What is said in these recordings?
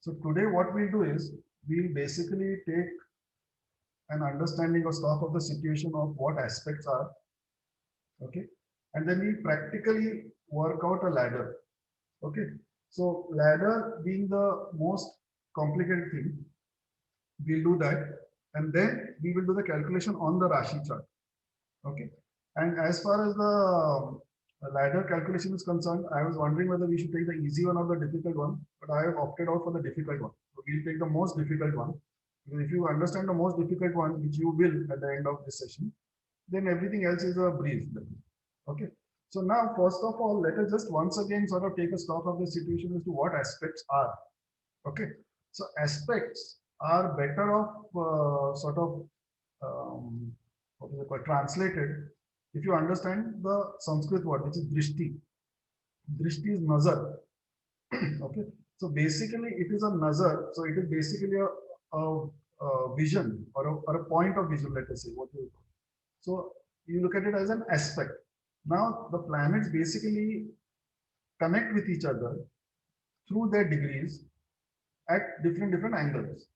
So today what we'll do is we'll basically take an understanding or stock of the situation of what aspects are, okay, and then we practically work out a ladder, okay. So ladder being the most complicated thing, we'll do that, and then we will do the calculation on the Rashi chart, okay. And as far as the ladder calculation is concerned, I was wondering whether we should take the easy one or the difficult one, but I have opted out for the difficult one. So we'll take the most difficult one. Because if you understand the most difficult one, which you will at the end of this session, then everything else is a breeze. Okay. So now, first of all, let us just once again sort of take a stock of the situation as to what aspects are. Okay. So aspects are better off sort of what is it called, translated if you understand the Sanskrit word, which is drishti. Drishti is nazar. Okay. So basically, it is a nazar. So it is basically a vision or a point of vision, let us say. What you call. So you look at it as an aspect. Now, the planets basically connect with each other through their degrees at different angles.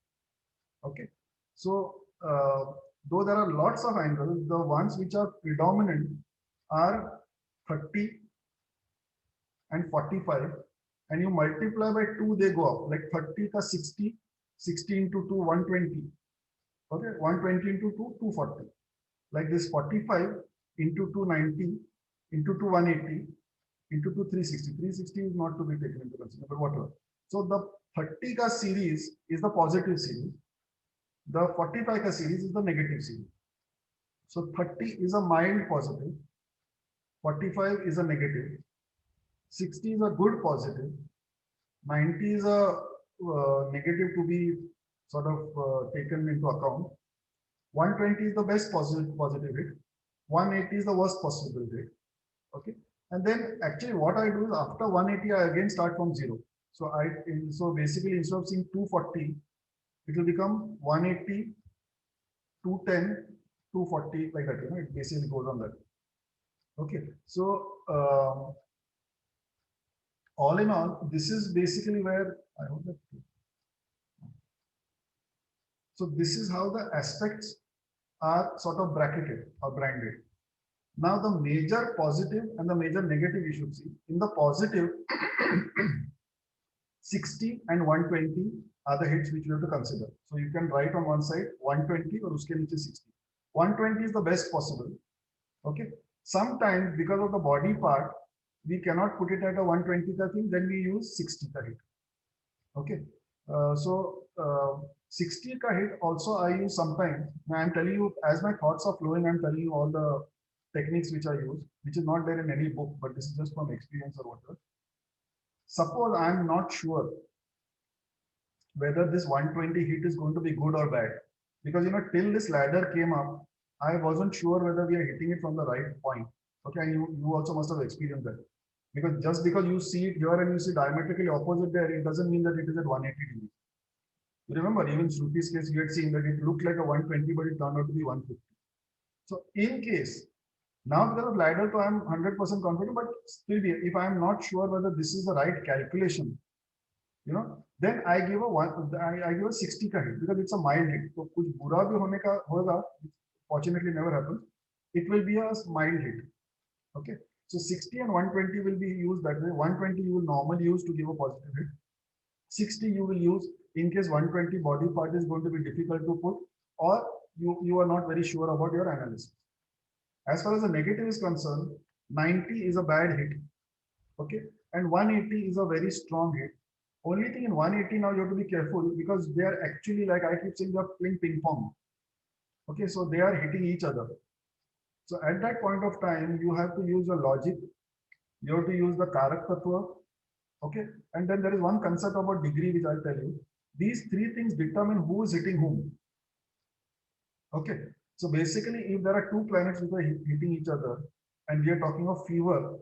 Okay. So though there are lots of angles, the ones which are predominant are 30 and 45, and you multiply by 2, they go up. Like 30 ka 60, 60 into 2, 120. Okay, 120 into 2, 240. Like this 45 into 290 into 2 180 into 2 360. 360 is not to be taken into consideration, but whatever. So the 30 ka series is the positive series. The 45 ka series is the negative series. So 30 is a mild positive, 45 is a negative, 60 is a good positive, 90 is a negative to be sort of taken into account, 120 is the best positive hit, 180 is the worst possible hit. Okay, and then actually what I do is after 180 I again start from zero. So basically instead of seeing 240, it will become 180, 210, 240, like that. It basically goes on that. Okay, so all in all, this is basically where I hope that. So this is how the aspects are sort of bracketed or branded. Now the major positive and the major negative you should see. In the positive, 60 and 120 are the hits which you have to consider. So you can write on one side 120 or uske niche 60. 120 is the best possible. Okay. Sometimes because of the body part, we cannot put it at a 120 ka thing, then we use 60 ka hit. Okay. So 60 ka hit also I use sometimes. Now I'm telling you, as my thoughts are flowing, I'm telling you all the techniques which I use, which is not there in any book, but this is just from experience or whatever. Suppose I'm not sure whether this 120 hit is going to be good or bad. Because till this ladder came up, I wasn't sure whether we are hitting it from the right point. Okay, and you also must have experienced that. Because just because you see it here and you see diametrically opposite there, it doesn't mean that it is at 180 degrees. You remember, even Shruti's case, you had seen that it looked like a 120, but it turned out to be 150. So in case, now because of ladder, so I'm 100% confident, but still, if I'm not sure whether this is the right calculation, then I give I give a 60 ka hit because it's a mild hit. So kuch bura bhi hone ka hoga, fortunately never happens. It will be a mild hit. Okay. So 60 and 120 will be used that way. 120 you will normally use to give a positive hit. 60 you will use in case 120 body part is going to be difficult to put, or you are not very sure about your analysis. As far as the negative is concerned, 90 is a bad hit. Okay. And 180 is a very strong hit. Only thing in 180 now you have to be careful because they are actually, like I keep saying, they are playing ping pong. Okay, so they are hitting each other. So at that point of time, you have to use your logic. You have to use the Karak Tattva. Okay, and then there is one concept about degree which I'll tell you. These three things determine who is hitting whom. Okay, so basically, if there are two planets which are hitting each other, and we are talking of fever,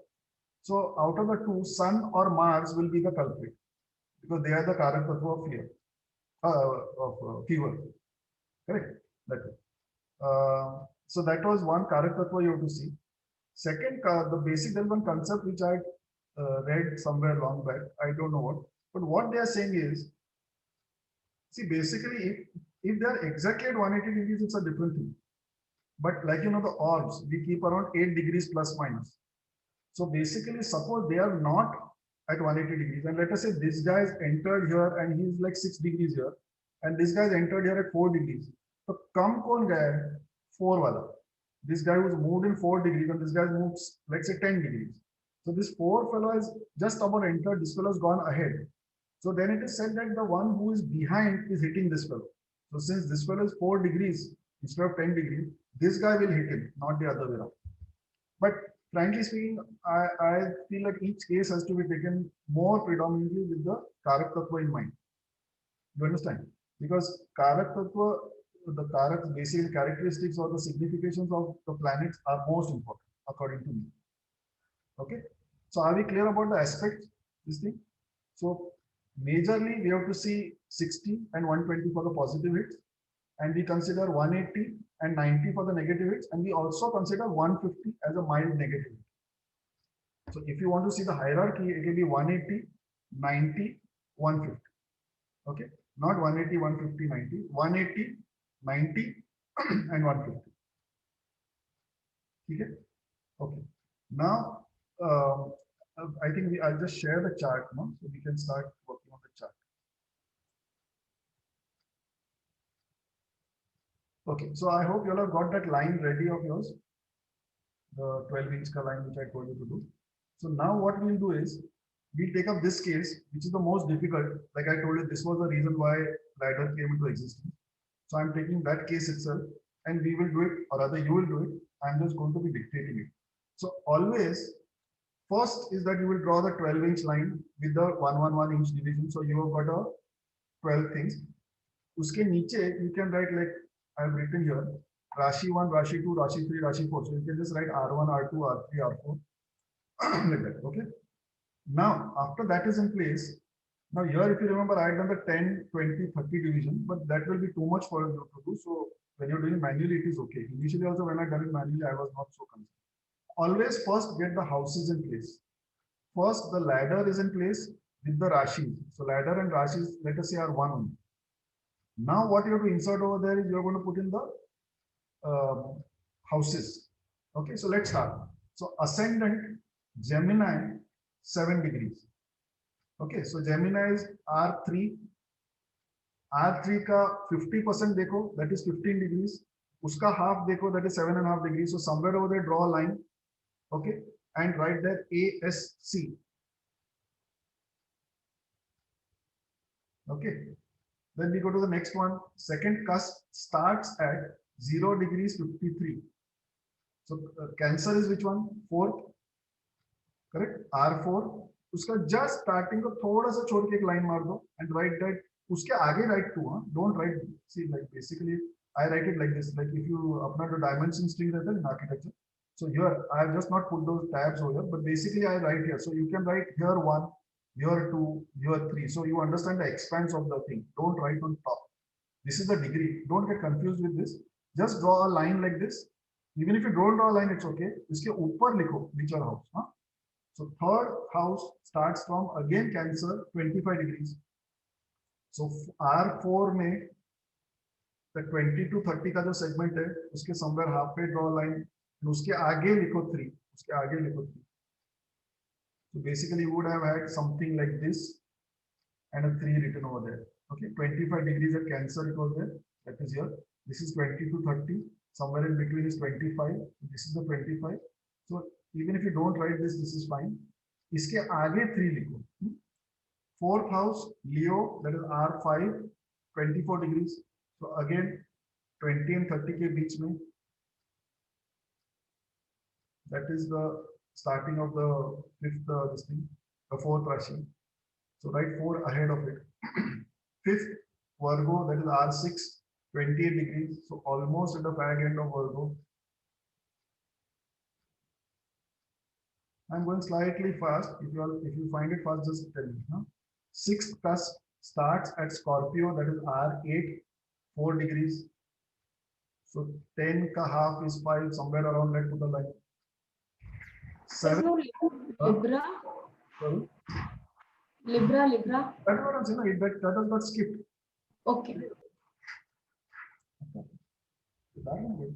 so out of the two, Sun or Mars will be the culprit because they are the Karak Tattva of fear, of fever. Correct? That so that was one Karak Tattva you have to see. Second, the basic, there is one concept which I read somewhere long back. I don't know what, but what they are saying is See, basically, if they are exactly at 180 degrees, it's a different thing. But like you know, the orbs, we keep around 8 degrees plus minus. So basically, suppose they are not at 180 degrees, and let us say this guy is entered here and he's like 6 degrees here, and this guy is entered here at 4 degrees. So come कौन गया है 4 वाला? This guy was moved in 4 degrees and this guy moves, let's say 10 degrees. So this 4 fellow is just about entered, this fellow has gone ahead. So then it is said that the one who is behind is hitting this fellow. So since this fellow is 4 degrees instead of 10 degrees, this guy will hit him, not the other way around. But frankly speaking, I feel like each case has to be taken more predominantly with the Karak Tattva in mind. You understand? Because Karak Tattva, the Karak basic characteristics or the significations of the planets are most important, according to me. Okay. So are we clear about the aspects? This thing? So majorly we have to see 60 and 120 for the positive hits, and we consider 180 and 90 for the negative hits, and we also consider 150 as a mild negative hit. So if you want to see the hierarchy, it will be 180, 90, 150. Okay, not 180, 150, 90, 180, 90, and 150. Okay. Okay. Now, I think I'll just share the chart now, so we can start working on the chart. Okay, so I hope you all have got that line ready of yours, the 12-inch line which I told you to do. So now what we'll do is, we'll take up this case, which is the most difficult. Like I told you, this was the reason why ladder came into existence. So I'm taking that case itself, and we will do it, or rather you will do it. I'm just going to be dictating it. So always, first is that you will draw the 12-inch line with the 111 inch division. So you have got a 12 things. Uske niche, you can write like I have written here, Rashi 1, Rashi 2, Rashi 3, Rashi 4. So you can just write R1, R2, R3, R4, like that. Okay. Now, after that is in place, now here, if you remember, I had done the 10, 20, 30 division, but that will be too much for you to do. So when you're doing manually, it is okay. Initially also when I done it manually, I was not so concerned. Always first get the houses in place. First, the ladder is in place with the Rashis. So ladder and Rashis, let us say, are one only. Now what you have to insert over there is you're going to put in the houses. Okay, so let's start. So ascendant, Gemini, 7 degrees. Okay, so Gemini is R3. R3 का 50% देखो, that is 15 degrees. Uska half देखो, that is 7.5 degrees. So somewhere over there, draw a line. Okay, and write that ASC. Okay, then we go to the next one. Second cusp starts at 0 degrees 53. So Cancer is which one? Fourth. Correct. R4. उसका just starting को थोड़ा सा छोड़ के एक line मार दो and write that. उसके आगे write 2. Don't write. See, like basically I write it like this. Like if you अपना जो dimension string रहता है in architecture. So here I have just not put those tabs over here, but basically I write here. So you can write here 1, here 2, here 3. So you understand the expanse of the thing. Don't write on top. This is the degree. Don't get confused with this. Just draw a line like this. Even if you don't draw a line, it's okay. इसके ऊपर लिखो which are house. So third house starts from again Cancer 25 degrees. So R4 में the 20 to 30 का जो segment है उसके somewhere half पे draw line and उसके आगे लिखो 3. उसके आगे लिखो 3. So basically you would have had something like this and a 3 written over there. Okay, 25 degrees at Cancer it was there. That is here. This is 20 to 30. Somewhere in between is 25. This is the 25. So even if you don't write this, this is fine. इसके आगे 3 लिखो. Fourth house, Leo, that is R5, 24 degrees. So again, 20 and 30 के बीच में. That is the starting of the fifth, this thing, the fourth Rashi. So write 4 ahead of it. Fifth, Virgo, that is R6, 28 degrees. So almost at the fag end of Virgo. I'm going slightly fast. If you find it fast, just tell me. Huh? Sixth cusp starts at Scorpio, that is R8, 4 degrees. So 10 ka half is 5, somewhere around that to the line. 7. Libra. Sorry? Libra. That is what I'm saying. That has got skipped. Okay. That one good.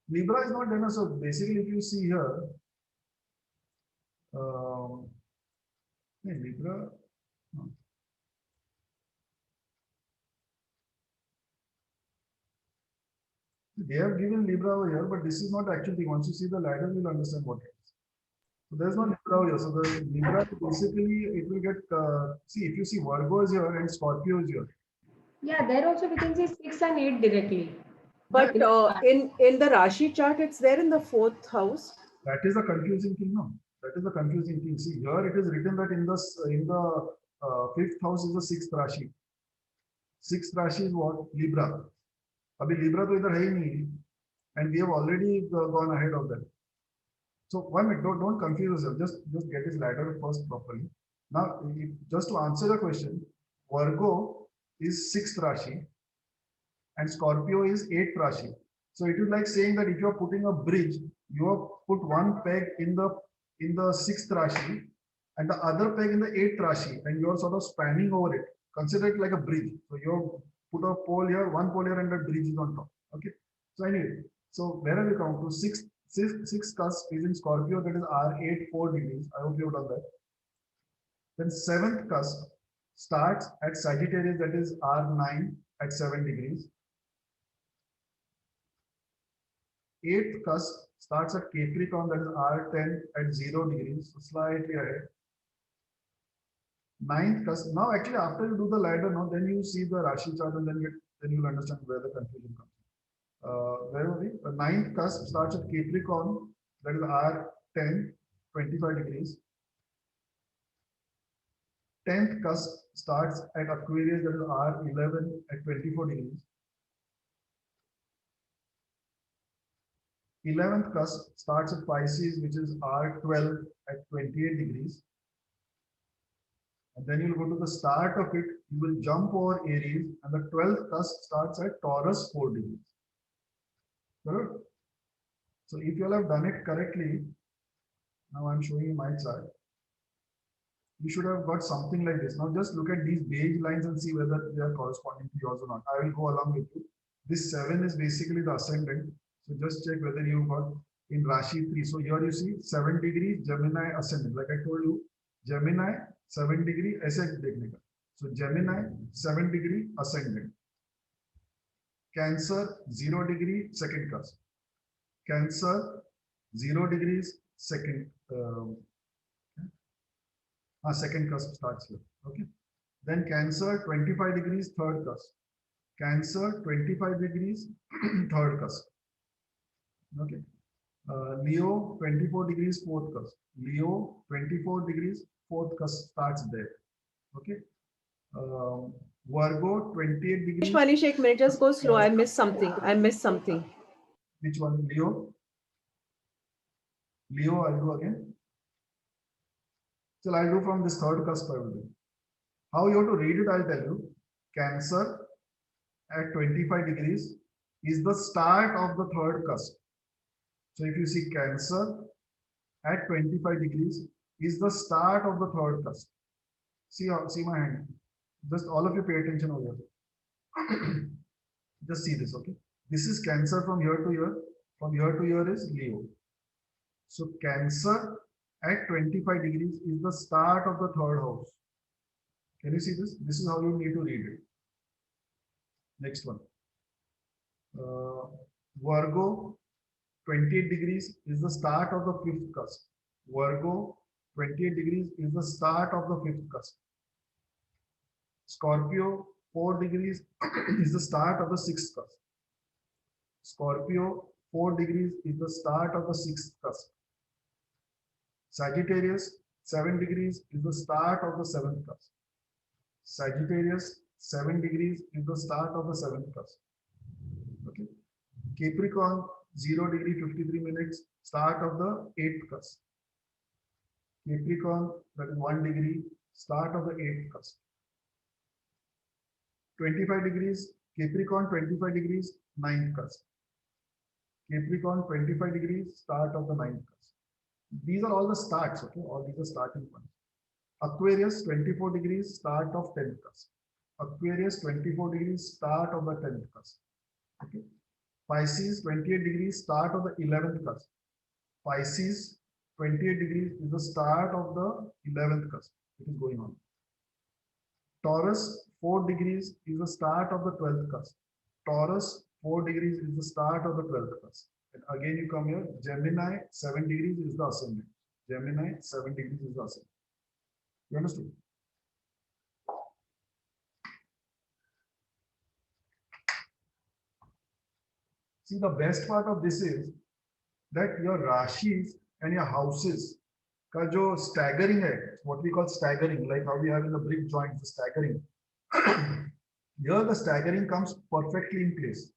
Libra is not done. So basically, if you see here, um, Libra. No. They have given Libra over here, but this is not actually. Once you see the ladder, you'll understand what it is. So there's no Libra over here. So the Libra basically it will get. See, if you see Virgo is here and Scorpio is here. Yeah, there also we can see 6 and 8 directly. Yeah, But in the Rashi chart, it's there in the fourth house. that is a confusing thing, no? That is a confusing thing. See, here it is written that in the fifth house is the sixth Rashi. Sixth Rashi is what? Libra. अभी Libra तो इधर है ही नहीं, and we have already gone ahead of that. So one minute, don't confuse yourself. Just get his ladder first properly. Now, just to answer the question, Virgo is sixth Rashi and Scorpio is eighth Rashi. So it is like saying that if you are putting a bridge, you have put one peg in the sixth Rashi and the other peg in the eighth Rashi, and you are sort of spanning over it. Consider it like a bridge. So you have put a pole here, one pole here, and the bridge is on top. Okay. So anyway, so where have we come to? Six cusp is in Scorpio, that is R8 4 degrees. I hope you have done that. Then seventh cusp starts at Sagittarius, that is R9 at 7 degrees. Eighth cusp starts at Capricorn, that is R10 at 0 degrees, so slightly ahead. Ninth cusp. Now, actually, after you do the ladder, no, then you see the Rashi chart, and then you'll understand where the confusion comes. Where were we? The ninth cusp starts at Capricorn, that is R10, 25 degrees. 10th cusp starts at Aquarius, that is R11 at 24 degrees. 11th cusp starts at Pisces, which is R12 at 28 degrees. And then you'll go to the start of it, you will jump over Aries, and the 12th cusp starts at Taurus 4 degrees. Correct? So if you all have done it correctly, now I'm showing you my chart. You should have got something like this. Now just look at these beige lines and see whether they are corresponding to yours or not. I will go along with you. This 7 is basically the ascendant. So just check whether you got in Rashi 3. So here you see 7 degrees Gemini ascendant. Like I told you, Gemini 7 degree ऐसे देखने का. So Gemini 7 degree ascendant. Cancer 0 degree second cusp. Cancer 0 degrees second second cusp starts here. Okay. Then Cancer 25 degrees third cusp. Cancer 25 degrees third cusp. Okay. Leo 24 degrees fourth cusp. Leo 24 degrees fourth cusp starts there. Okay. Virgo 28 degrees. Manish, ek minute, just go slow. I missed something. Which one? Leo? Leo, I'll do again. So I'll do from this third cusp. I will do. How you have to read it, I'll tell you. Cancer at 25 degrees is the start of the third cusp. So if you see Cancer at 25 degrees is the start of the third cusp. See my hand. Just all of you pay attention over here. Just see this, okay? This is Cancer from here to here. From here to here is Leo. So Cancer at 25 degrees is the start of the third house. Can you see this? This is how you need to read it. Next one. Virgo 28 degrees is the start of the fifth cusp. Virgo 28 degrees is the start of the fifth cusp. Scorpio 4 degrees is the start of the sixth cusp. Scorpio 4 degrees is the start of the sixth cusp. Sagittarius 7 degrees is the start of the seventh cusp. Sagittarius 7 degrees is the start of the seventh cusp. Okay. Capricorn 0 degree 53 minutes start of the eighth cusp. Capricorn, that is 1 degree start of the eighth cusp. 25 degrees Capricorn, 25 degrees ninth cusp. Capricorn 25 degrees start of the ninth cusp. These are all the starts, okay? All these are starting points. Aquarius 24 degrees start of 10th cusp. Aquarius 24 degrees start of the 10th cusp. Okay. Pisces 28 degrees start of the 11th cusp. Pisces 28 degrees is the start of the 11th cusp. It is going on. Taurus 4 degrees is the start of the 12th cusp. Taurus 4 degrees is the start of the 12th cusp. And again you come here, Gemini 7 degrees is the ascendant. Gemini 7 degrees is the ascendant. You understood? See, the best part of this is that your Rashis and your houses का जो staggering है, what we call staggering, like how we have in the brick joints, the staggering. Here the staggering comes perfectly in place.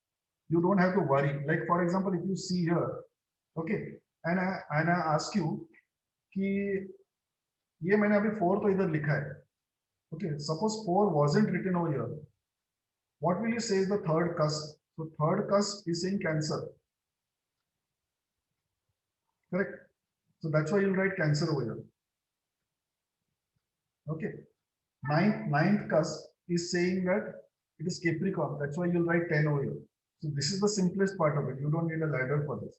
You don't have to worry. Like for example, if you see here, okay, and I ask you कि ये मैंने अभी 4 तो इधर लिखा है. Okay, suppose 4 wasn't written over here. What will you say is the third cusp? So third cusp is saying Cancer. Correct. So that's why you'll write Cancer over here. Okay. Ninth cusp is saying that it is Capricorn. That's why you'll write 10 over here. So this is the simplest part of it. You don't need a ladder for this.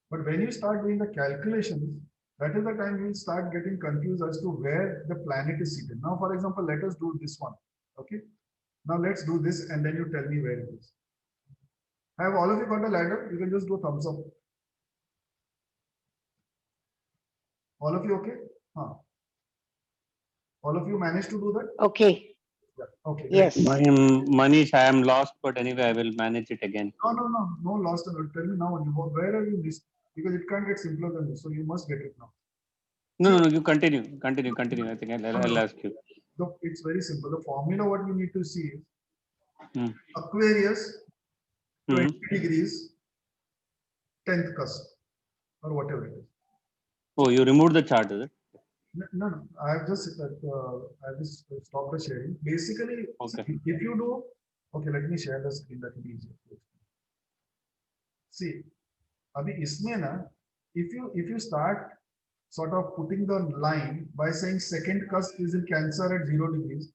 But when you start doing the calculations, that is the time you will start getting confused as to where the planet is seated. Now, for example, let us do this one. Okay. Now let's do this and then you tell me where it is. Have all of you got a ladder? You can just do a thumbs up. All of you okay? Huh. All of you managed to do that? Okay. Yeah. Okay. Yes. Manish, I am lost, but anyway, I will manage it again. No lost. Tell me now. Where are you missed? Because it can't get simpler than this. So you must get it now. No, you continue. I think I'll ask you. It's very simple. The formula what you need to see is Hmm. Aquarius, Hmm. 20 degrees, 10th cusp, or whatever it is. Oh, you removed the chart, is it? No. I've just stopped the sharing. Basically, Okay. if you do, okay, let me share the screen. That will be easier. See, abhi isme na, if you start sort of putting the line by saying second cusp is in Cancer at 0 degrees,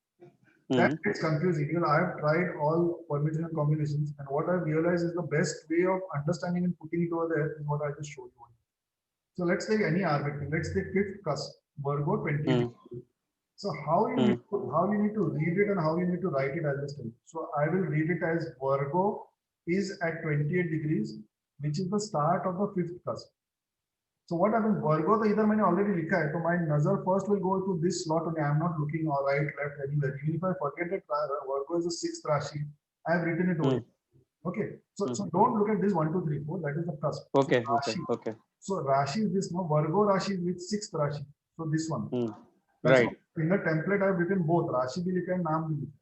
that Hmm. gets confusing. Because I have tried all permutation and combinations, and what I realized is the best way of understanding and putting it over there is what I just showed you. So let's take any arbitrary. Let's take fifth cusp, Virgo 20 Hmm. degrees. So how you need to read it and how you need to write it, I'll just tell you. So I will read it as Virgo is at 28 degrees, which is the start of the fifth cusp. So what happens? Virgo तो इधर मैंने already लिखा है, तो my nazar first will go to this slot only. I am not looking or right, left, anywhere. Even if I forget that Virgo is the 6th Rashi, I have written it over. Okay, so don't look at this 1, 2, 3, 4. That is the cusp. Okay. So Rashi. Okay. So Rashi is this, no, Virgo Rashi is with 6th Rashi. So this one. Hmm. That's Right. why in the template I have written both Rashi bhi likha and naam bhi likha.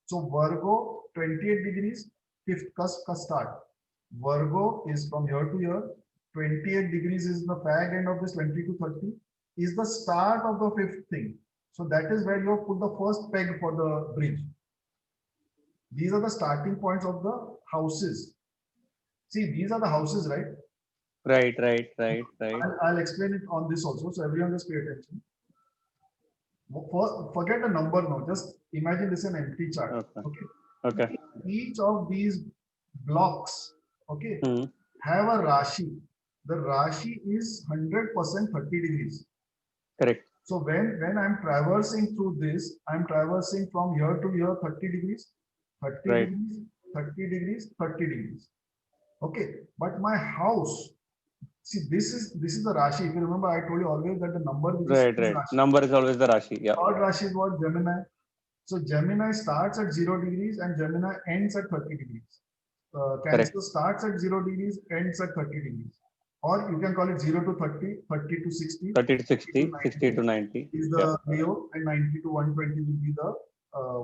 So Virgo 28 degrees, 5th cusp ka start. Virgo is from here to here. 28 degrees is the fag end of this 20 to 30 is the start of the fifth thing. So that is where you have put the first peg for the bridge. These are the starting points of the houses. See, these are the houses, right? Right. I'll explain it on this also. So everyone just pay attention. Forget the number now. Just imagine this is an empty chart. Okay. Each of these blocks, okay, Hmm. have a Rashi. The Rashi is 100% 30 degrees. Correct. So when I'm traversing through this, I'm traversing from here to here 30 degrees, 30 Right. degrees, 30 degrees, 30 degrees. Okay, but my house, see, this is the Rashi. If you remember, I told you always that the number which is Right. Rashi. Number is always the Rashi. Yeah. Third Rashi is what? Gemini. So Gemini starts at 0 degrees and Gemini ends at 30 degrees. Cancer starts at 0 degrees, ends at 30 degrees. Or you can call it 0 to 30, 30 to 60. 30 to 60, 60 to 90. Is the Leo, and 90 to 120 will be the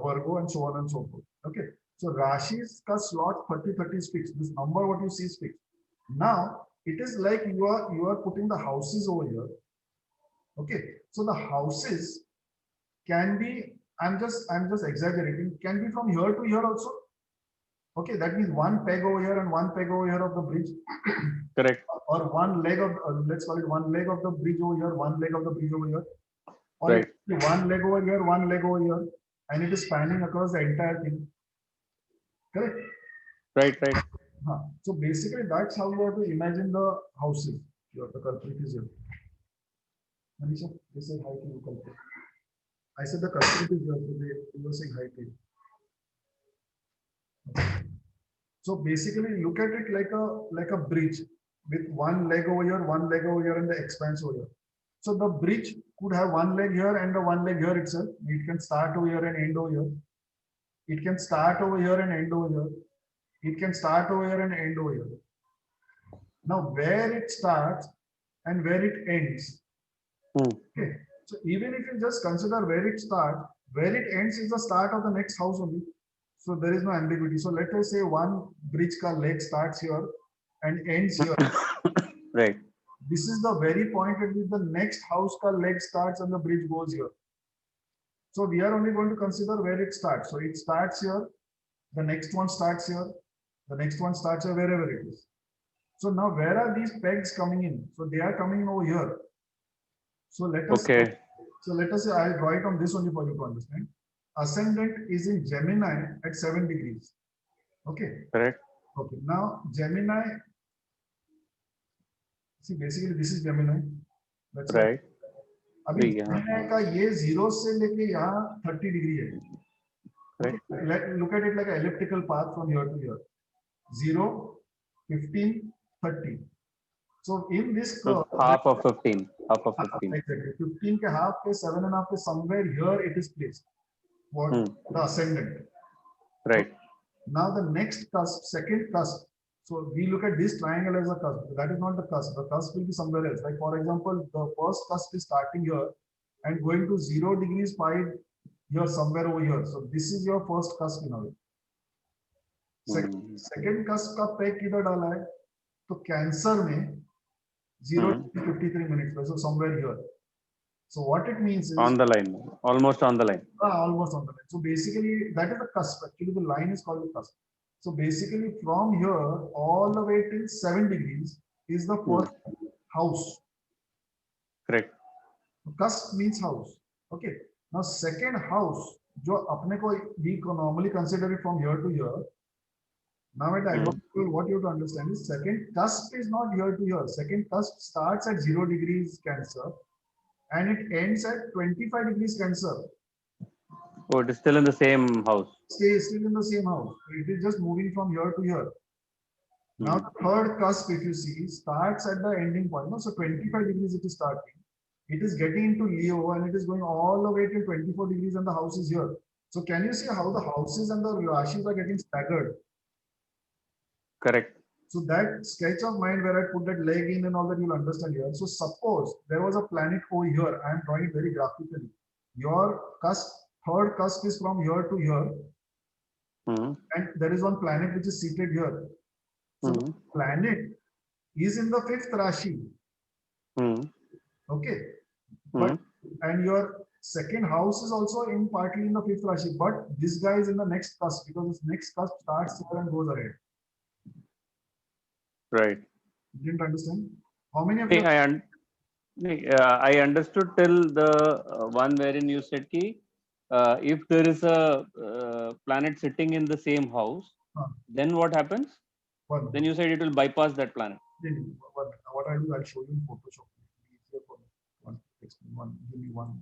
Virgo, and so on and so forth. Okay. So Rashi's ka slot 30 is fixed. This number what you see is fixed. Now it is like you are putting the houses over here. Okay. So the houses can be, I'm just exaggerating, can be from here to here also. Okay, that means one peg over here and one peg over here of the bridge. Correct. Or one leg of, let's call it one leg of the bridge over here, one leg of the bridge over here. or Right. it could be one leg over here, one leg over here, and it is spanning across the entire thing. Correct? Right. So basically, that's how you have to imagine the houses. The culprit is here. Manisha, they said hi to you, culprit. I said the culprit is here, so they were saying hi to you. So basically, look at it like a bridge with one leg over here, and the expanse over here. So the bridge could have one leg here and the one leg here itself. It can start over here and end over here. It can start over here and end over here. It can start over here and end over here. Now, where it starts and where it ends. Hmm. Okay. So even if you just consider where it starts, where it ends is the start of the next house only. So there is no ambiguity. So let us say one bridge ka leg starts here and ends here. Right. This is the very point at which the next house ka leg starts and the bridge goes here. So we are only going to consider where it starts. So it starts here, the next one starts here, the next one starts here, wherever it is. So now where are these pegs coming in? So they are coming over here. So let us Okay. So let us say I'll draw it on this only for you to understand. Ascendant is in Gemini at 7 degrees. Okay. Correct. Okay. Now Gemini. See, basically this is Gemini. That's Right. अभी ठीक है, हाँ. Gemini का ये 0 से लेके यहाँ 30 degree है. Correct. Okay. Look at it like an elliptical path from here to here. 0, 15, 30. So in this So curve, half of 15. Half of 15. exactly 15 के half पे 7.5 पे somewhere here it is placed. What the ascendant. Right. Now the next cusp, second cusp. So we look at this triangle as a cusp. That is not the cusp. The cusp will be somewhere else. Like for example, the first cusp is starting here and going to 0 degrees 5 here somewhere over here. So this is your first cusp in a way. Second cusp का peg किधर डाला है? तो cancer में 0 to 53 minutes. So somewhere here. So what it means is On the line. Almost on the line. almost on the line. So basically that is the cusp. Actually the line is called the cusp. So basically from here all the way till 7 degrees is the first house. Correct. Cusp means house. Okay. Now second house, जो अपने को we normally consider it from here to here. Now at diagonal, what you have to understand is second cusp is not here to here. Second cusp starts at 0 degrees Cancer and it ends at 25 degrees Cancer. Oh, it is still in the same house. Still in the same house. It is just moving from here to here. Now the third cusp, if you see, starts at the ending point. No? So 25 degrees it is starting. It is getting into Leo and it is going all the way till 24 degrees and the house is here. So can you see how the houses and the Rashis are getting staggered? Correct. So that sketch of mine where I put that leg in and all that you'll understand here. So suppose there was a planet over here. I am drawing it very graphically. Your cusp, third cusp is from here to here. And there is one planet which is seated here. So the planet is in the fifth Rashi. Okay. But and your second house is also in partly in the fifth Rashi. But this guy is in the next cusp because this next cusp starts here and goes ahead. Right. Didn't understand? How many of Hey, you? I understood till the one wherein you said ki, if there is a planet sitting in the same house, then what happens? Then you said it will bypass that planet. What I do, I'll show you in Photoshop. Easier for me. Give me one.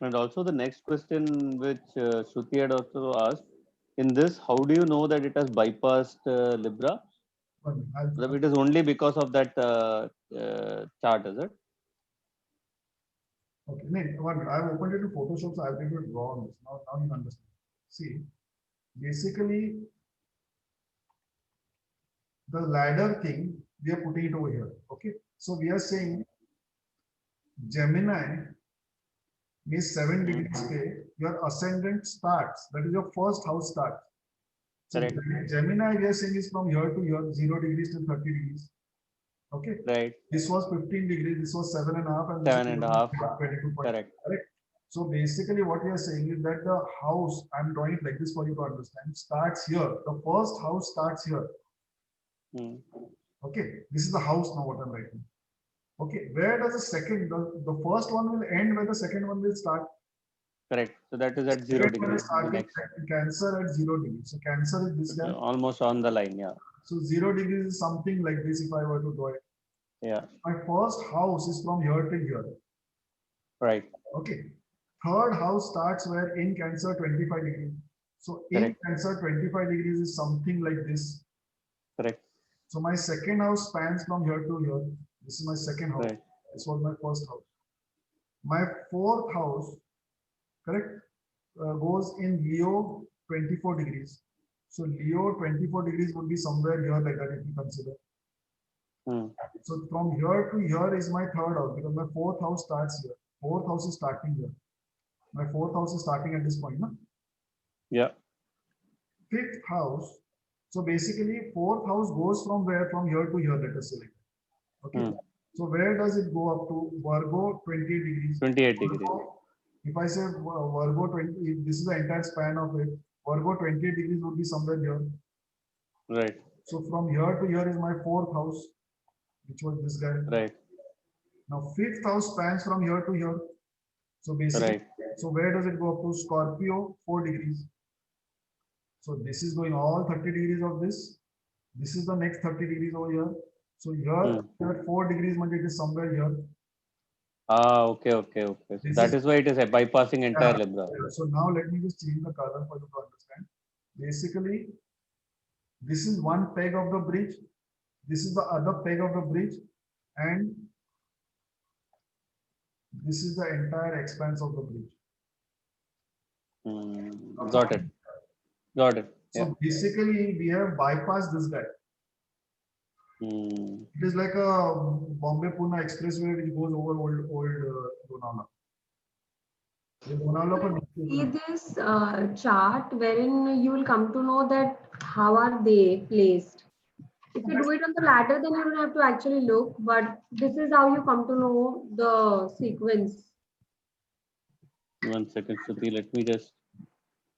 And also the next question which Shruti had also asked, in this, how do you know that it has bypassed Libra? It is only because of that chart, is it? Okay, I've opened it to Photoshop, so I'll be able to draw on this. Now you understand. See, basically, the ladder thing, we are putting it over here. Okay, so we are saying Gemini means 7 degrees. Your ascendant starts. That is your first house starts. So Correct. Gemini, we are saying is from here to here, 0 degrees to 30 degrees. Okay. Right. This was 15 degrees, this was 7.5, and this is 7.5. 22. Correct. Correct. So basically, what we are saying is that the house, I'm drawing it like this for you to understand, starts here. The first house starts here. Hmm. Okay. This is the house now, what I'm writing. Okay. Where does the second, the first one will end where the second one will start? Correct. So that is at 0 Second one degrees. is The starting next, at Cancer at 0 degrees. So Cancer is this guy. almost on the line. Yeah. So 0 degrees is something like this if I were to draw it. Yeah. My first house is from here till here. Right. Okay. Third house starts where in Cancer 25 degrees. So in Correct. Cancer 25 degrees is something like this. Correct. So my second house spans from here to here. This is my second house. Right. This was my first house. My fourth house, correct, goes in Leo 24 degrees. So Leo 24 degrees would be somewhere here like that if you consider. Hmm. So from here to here is my third house because my fourth house starts here. Fourth house is starting here. My fourth house is starting at this point. No? Yeah. Fifth house. So basically, fourth house goes from where? From here to here, let us say. Okay. Hmm. So where does it go up to? Virgo 20 degrees. 28 degrees. Virgo, if I say Virgo 20, if this is the entire span of it. Virgo 28 degrees would be somewhere here. Right. So from here to here is my fourth house, which was this guy. Right. Now fifth house spans from here to here. So basically, Right. so where does it go up to? Scorpio 4 degrees. So this is going all 30 degrees of this. This is the next 30 degrees over here. So here, here 4 degrees, it is somewhere here. Ah, okay, okay, okay. So This that is- is why it is a bypassing entire Yeah. Libra. So now let me just change the color for you to understand. Basically, this is one peg of the bridge. This is the other peg of the bridge. And this is the entire expanse of the bridge. Hmm. Got it. Got it. So Yeah. basically, we have bypassed this guy. Hmm. It is like a Bombay Pune expressway which goes over old Lonavala. The Lonavala for See this chart wherein you will come to know that how are they placed. If you do it on the ladder, then you don't have to actually look, but this is how you come to know the sequence. 1 second, Shruti. Let me just.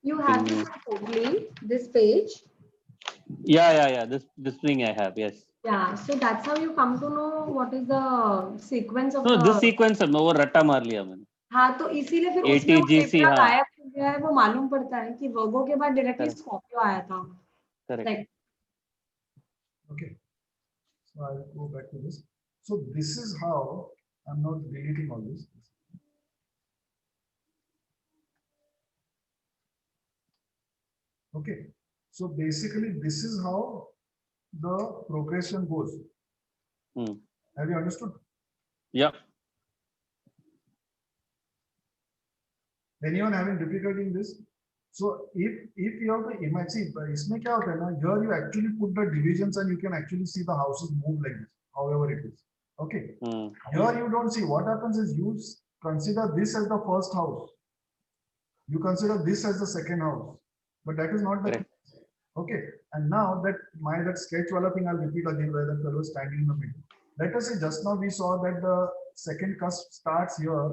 You have Hmm. this totally, this page. Yeah. This thing I have. Yes. Yeah, so that's how you come to know what is the sequence of So the. this sequence है वो रट्टा मार लिया मैंने. हाँ तो इसीलिए फिर उसमें वो ATGC, लिब्रा हाँ. गायब हो गया है वो मालूम पड़ता है कि वर्गो के बाद डायरेक्टली Correct. स्कॉर्पियो आया था. Correct. Like, Okay. So I'll go back to this. So this is how I'm not deleting all this. Okay. So basically, this is how the progression goes. Hmm. Have you understood? Yeah. Anyone having difficulty in this? So if you have to imagine, इसमें क्या होता है ना? Here you actually put the divisions and you can actually see the houses move like this, however it is. Okay. Hmm. Here you don't see. What happens is you consider this as the first house. You consider this as the second house, but that is not the Correct. case. Okay. And now that sketch wala thing I'll repeat again where the fellow is standing in the middle. Let us say just now we saw that the second cusp starts here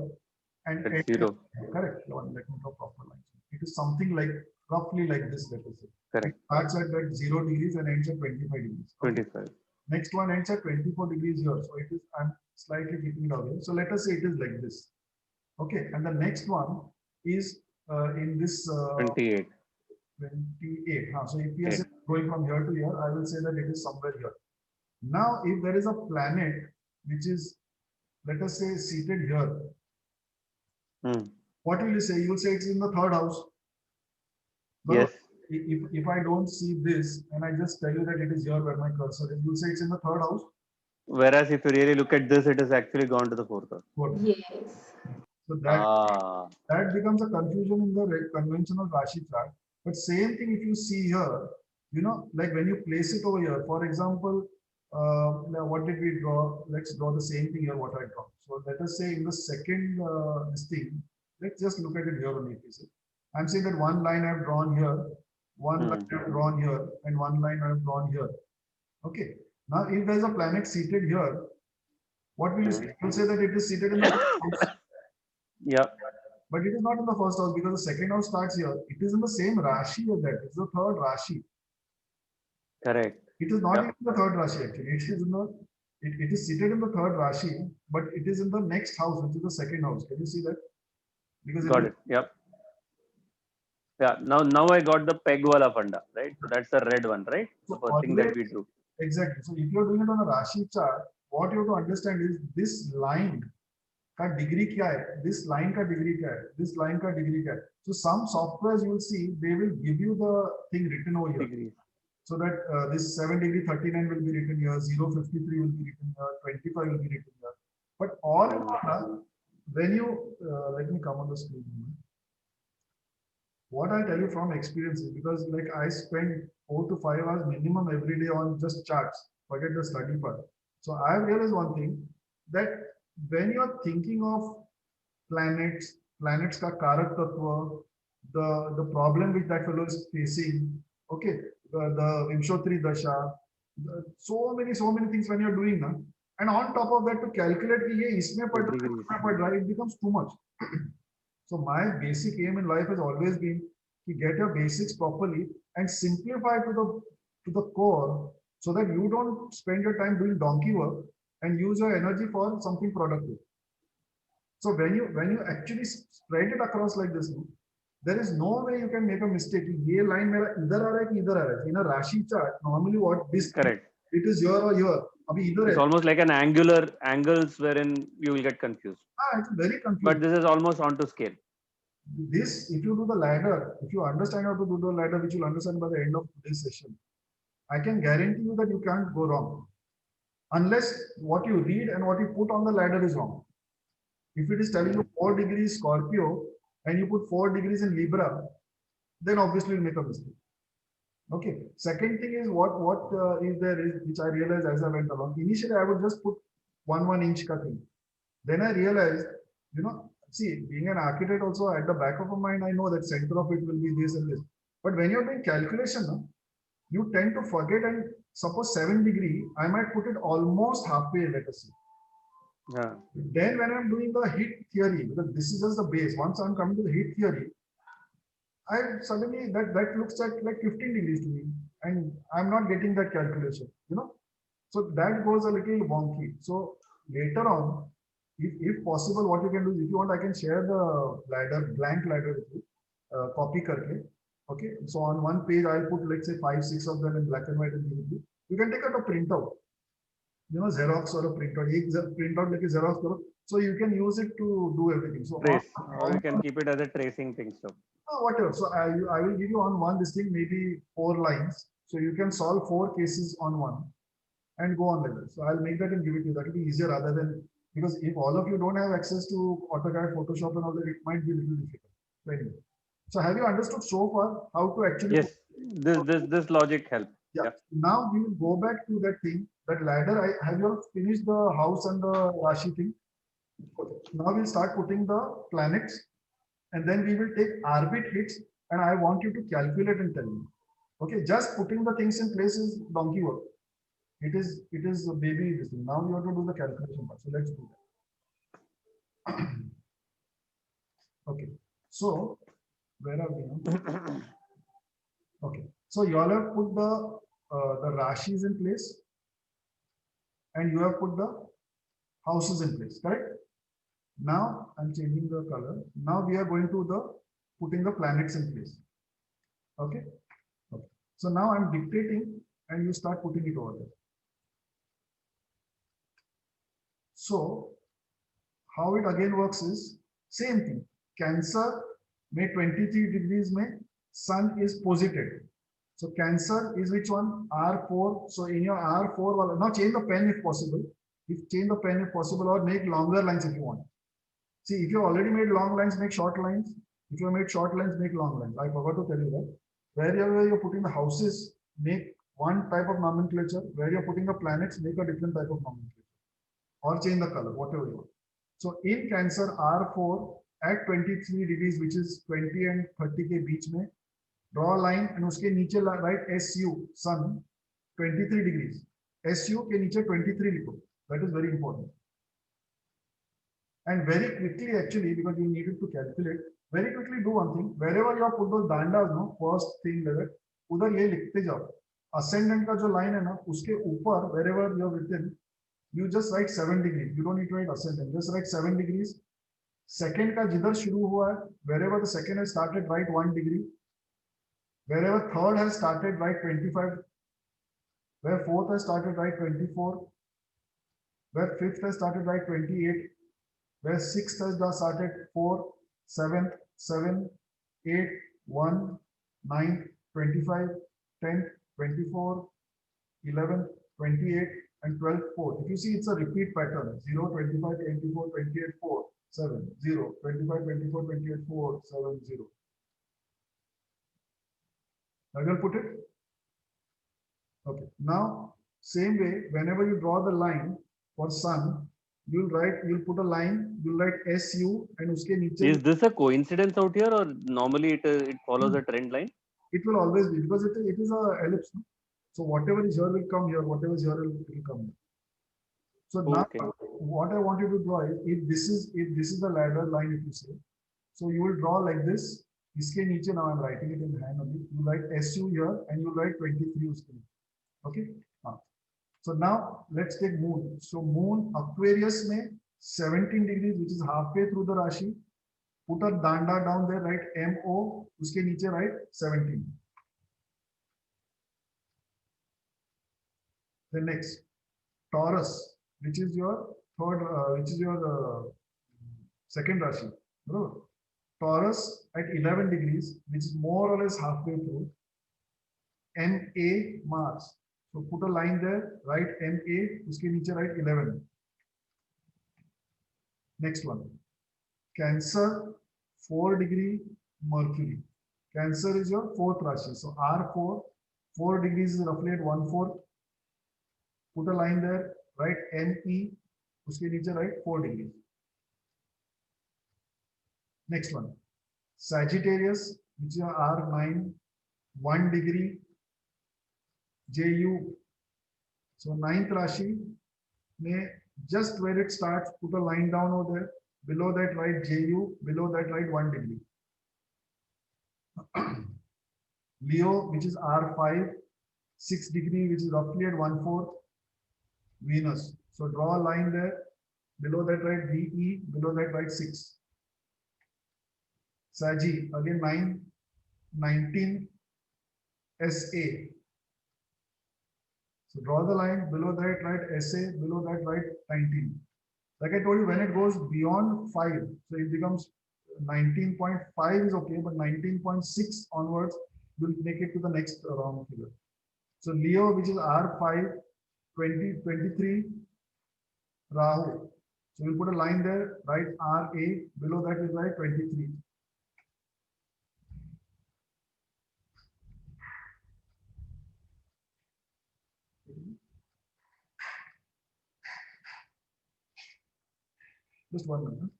and At ends 0. here. Correct. Let me draw proper lines. It is something like roughly like this. Let us say. Correct. It starts at that 0 degrees and ends at 25 degrees. Okay. 25. Next one ends at 24 degrees here. So it is, I'm slightly keeping it away. So let us say it is like this. Okay. And the next one is in this 28. 28. So if we are going from here to here, I will say that it is somewhere here. Now, if there is a planet which is, let us say, seated here, Hmm. what will you say? You will say it's in the third house. But Yes. if I don't see this and I just tell you that it is here where my cursor is, you'll say it's in the third house. Whereas if you really look at this, it has actually gone to the fourth house. yes. So Ah. that becomes a confusion in the conventional Rashi chart. But same thing if you see here, you know, like when you place it over here, for example, what did we draw? Let's draw the same thing here, what I draw. So let us say in the second this thing, let's just look at it here only. I'm saying that one line I've drawn here one line I have drawn here, and one line I have drawn here. Okay. Now, if there is a planet seated here, what will you say? You will say that it is seated in the first house, Yeah, but it is not in the first house because the second house starts here. It is in the same Rashi as that. It's the third Rashi. correct. It is not Yeah. even the third Rashi actually. It is in the it is seated in the third Rashi, but it is in the next house, which is the second house. Can you see that? Because Got it. Yep. Yeah. Now I got the peg wala funda, right? So that's the red one, right? The So first thing that always we do. exactly. So if you are doing it on a Rashi chart, what you have to understand is this line का degree क्या है? This line का degree क्या है? This line का degree क्या है? So some softwares you will see they will give you the thing written over here. Degrees. So that this 7 degree 39 will be written here, 053 will be written here, 25 will be written here. But all in all, when you let me come on the screen. What I tell you from experience is because like I spend 4 to 5 hours minimum every day on just charts, forget the study part. So I have realized one thing that when you are thinking of planets ka karak tattva, the problem which that fellow is facing, okay, the Vimshotri Dasha, so many things when you're doing now, and on top of that to calculate कि ये इसमें पढ़ रहा है, इसमें पढ़ रहा है, it becomes too much. So my basic aim in life has always been to get your basics properly and simplify to the core so that you don't spend your time doing donkey work and use your energy for something productive. So when you actually spread it across like this, there is no way you can make a mistake. ये line मेरा इधर आ रहा है कि इधर आ रहा है. In a Rashi chart, normally what this Correct. it is here or here. अभी इधर It's है. almost like an angular angles wherein you will get confused. It's very confusing. But this is almost on to scale. This, if you do the ladder, if you understand how to do the ladder, which you'll understand by the end of today's session, I can guarantee you that you can't go wrong. Unless what you read and what you put on the ladder is wrong. If it is telling you 4 degrees Scorpio and you put 4 degrees in Libra, then obviously you'll make a mistake. Okay. Second thing is what is there is which I realized as I went along. Initially, I would just put 1 inch ka thing. Then I realized, see, being an architect also at the back of my mind, I know that center of it will be this and this. But when you're doing calculation, you tend to forget and suppose 7 degree, I might put it almost halfway, let us say. Yeah. Then when I'm doing the heat theory, because this is just the base, once I'm coming to the heat theory, I suddenly that looks like 15 degrees to me, and I'm not getting that calculation, So that goes a little wonky. So later on, if possible, what you can do is, if you want, I can share the ladder, blank ladder with you, copy karke. Okay. So on one page, I'll put, let's say 5, 6 of them in black and white and give it to you. You can take out a printout, Xerox or a printout. Ek printout like Xerox karo. So you can use it to do everything. So Trace. Or you can keep it as a tracing thing. So whatever. So I will give you on one this thing, maybe 4 lines. So you can solve 4 cases on one and go on like that. So I'll make that and give it to you. That will be easier rather than, because if all of you don't have access to AutoCAD, Photoshop and all that, it might be a little difficult. So anyway. So have you understood so far how to actually? yes, this logic helps. Yeah. Now we will go back to that thing, that ladder. Have you all finished the house and the Rashi thing? Okay. Now we'll start putting the planets, and then we will take orbit hits, and I want you to calculate and tell me. Okay, just putting the things in place is donkey work. It is a baby this thing. Now you have to do the calculation part. So let's do that. Okay. So where are we now? Okay. So you all have put the Rashis in place, and you have put the houses in place, correct? Now I'm changing the color. Now we are going to putting the planets in place. Okay. Okay. So now I'm dictating, and you start putting it over there. So how it again works is same thing. Cancer may 23 degrees may sun is posited. So Cancer is which one? R4. So in your R4, now change the pen if possible. Change the pen if possible, or make longer lines if you want. See, if you already made long lines, make short lines. If you made short lines, make long lines. I forgot to tell you that. Wherever you're putting the houses, make one type of nomenclature. Where you're putting the planets, make a different type of nomenclature. Or change the color, whatever you want. So in Cancer R4 at 23 degrees, which is 20 and 30 ke beach mein, Draw a line and उसके नीचे write SU, sun, 23 degrees. SU के नीचे 23 लिखो. That is very important. And very quickly, actually, because you needed to calculate, very quickly do one thing. Wherever you have put those dandas, no, first thing level, उधर ये लिखते जाओ. Ascendant का जो line है ना, उसके ऊपर wherever you have written, you just write 7 degrees. You don't need to write ascendant. Just write 7 degrees. Second का जिधर शुरू हुआ है, wherever the second has started, write 1 degree. Wherever third has started, write 25. Where fourth has started, write 24. Where fifth has started, write 28. Where sixth has started, 4, 7, 7, 8, 1, 9, 25, 10, 24, 11, 28, and 12, 4. If you see, it's a repeat pattern. 0, 25, 24, 28, 4, 7, 0, 25, 24, 28, 4, 7, 0. I will put it. Okay. Now, same way, whenever you draw the line for sun, you'll put a line, you'll write SU, and uske niche. Is this a coincidence out here, or normally it follows a trend line? It will always be, because it is a ellipse. No? So whatever is here will come here, whatever is here will come here. So Okay. now what I want you to draw is, if this is the ladder line, if you say, so you will draw like this. Iske niche, now I'm writing it in hand only. You write SU here and you write 23 uske. Okay. So now let's take moon. So moon Aquarius में 17 degrees, which is halfway through the Rashi. Put a danda down there, write MO. उसके नीचे write 17. The next Taurus, which is your second Rashi. Bro. Taurus at 11 degrees, which is more or less halfway through. MA Mars. So put a line there, write MA, uske niche write 11. Next one. Cancer, 4 degree Mercury. Cancer is your fourth Rashi. So R4, 4 degrees is roughly at 1/4. Put a line there, write ME, uske niche write 4 degrees. Next one. Sagittarius, which is your R9, 1 degree JU. So ninth Rashi, may just where it starts, put a line down over there. Below that write JU, below that write 1 degree. Leo, which is R5, 6 degree, which is roughly at 1/4. Venus. So draw a line there. Below that write VE, below that write 6. Saggy, again 9, 19 SA. So draw the line, below that write SA, below that write 19. Like I told you, when it goes beyond 5, so it becomes 19.5 is okay, but 19.6 onwards will make it to the next round figure. So Leo, which is R5, 20, 23, Rahu. So we'll put a line there, write RA, below that is write 23. Just 1 minute.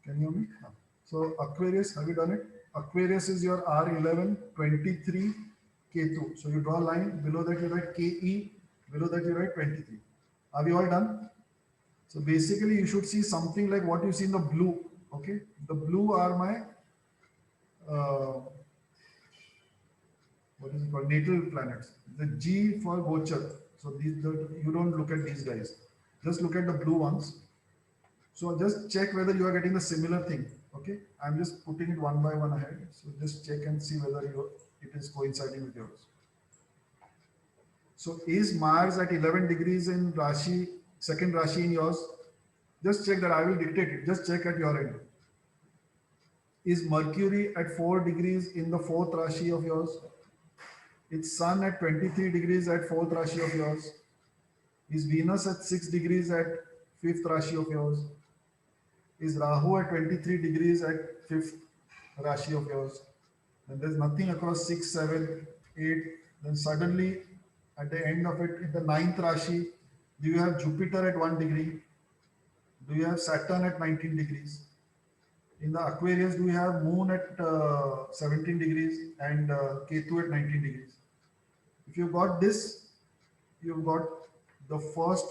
Can you hear me? So Aquarius, have you done it? Aquarius is your R11, 23, K2. So you draw a line, below that you write KE, below that you write 23. Are we all done? So basically you should see something like what you see in the blue. Okay, the blue are my what is it called, natal planets. The G for Gochar. So you don't look at these guys. Just look at the blue ones. So just check whether you are getting the similar thing. Okay, I'm just putting it one by one ahead. So just check and see whether it is coinciding with yours. So is Mars at 11 degrees in Rashi, second Rashi in yours? Just check that. I will dictate it. Just check at your end. Is Mercury at 4 degrees in the fourth Rashi of yours? Is Sun at 23 degrees at fourth Rashi of yours? Is Venus at 6 degrees at fifth Rashi of yours? Is Rahu at 23 degrees at fifth Rashi of yours? And there's nothing across 6, 7, 8. Then suddenly At the end of it, in the ninth Rashi, do you have Jupiter at 1 degree? Do you have Saturn at 19 degrees? In the Aquarius, do you have Moon at 17 degrees and Ketu at 19 degrees? If you got this, you've got the first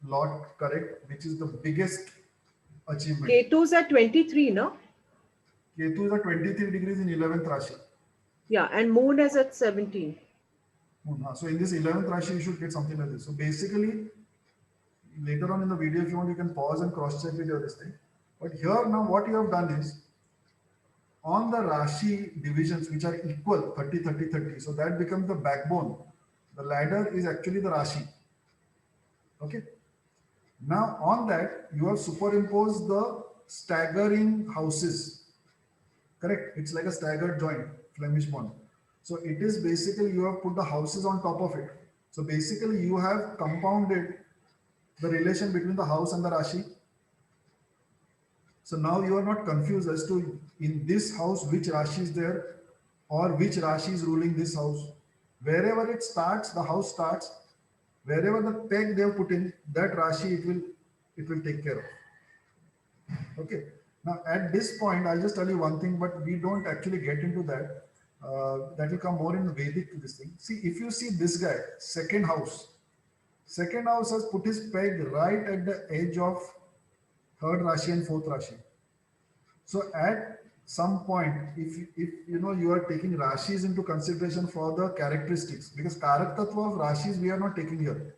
lot correct, which is the biggest achievement. Ketu's at 23, no? Ketu is at 23 degrees in 11th Rashi. Yeah, and moon is at 17. So in this 11th Rashi, you should get something like this. So basically, later on in the video, if you want, you can pause and cross check with your this thing. But here now, what you have done is, on the Rashi divisions, which are equal, 30, 30, 30. So that becomes the backbone. The ladder is actually the Rashi. Okay. Now on that, you have superimposed the staggering houses. Correct. It's like a staggered joint, Flemish bond. So it is basically, you have put the houses on top of it. So basically you have compounded the relation between the house and the Rashi. So now you are not confused as to in this house which Rashi is there or which Rashi is ruling this house. Wherever it starts, the house starts. Wherever the peg they have put in, that Rashi it will take care of. Okay. Now at this point, I'll just tell you one thing, but we don't actually get into that. That will come more in Vedic to this thing. See, if you see this guy, second house has put his peg right at the edge of third Rashi and fourth Rashi. So at some point, if you know you are taking Rashis into consideration for the characteristics, because Karak Tattva of Rashis we are not taking here,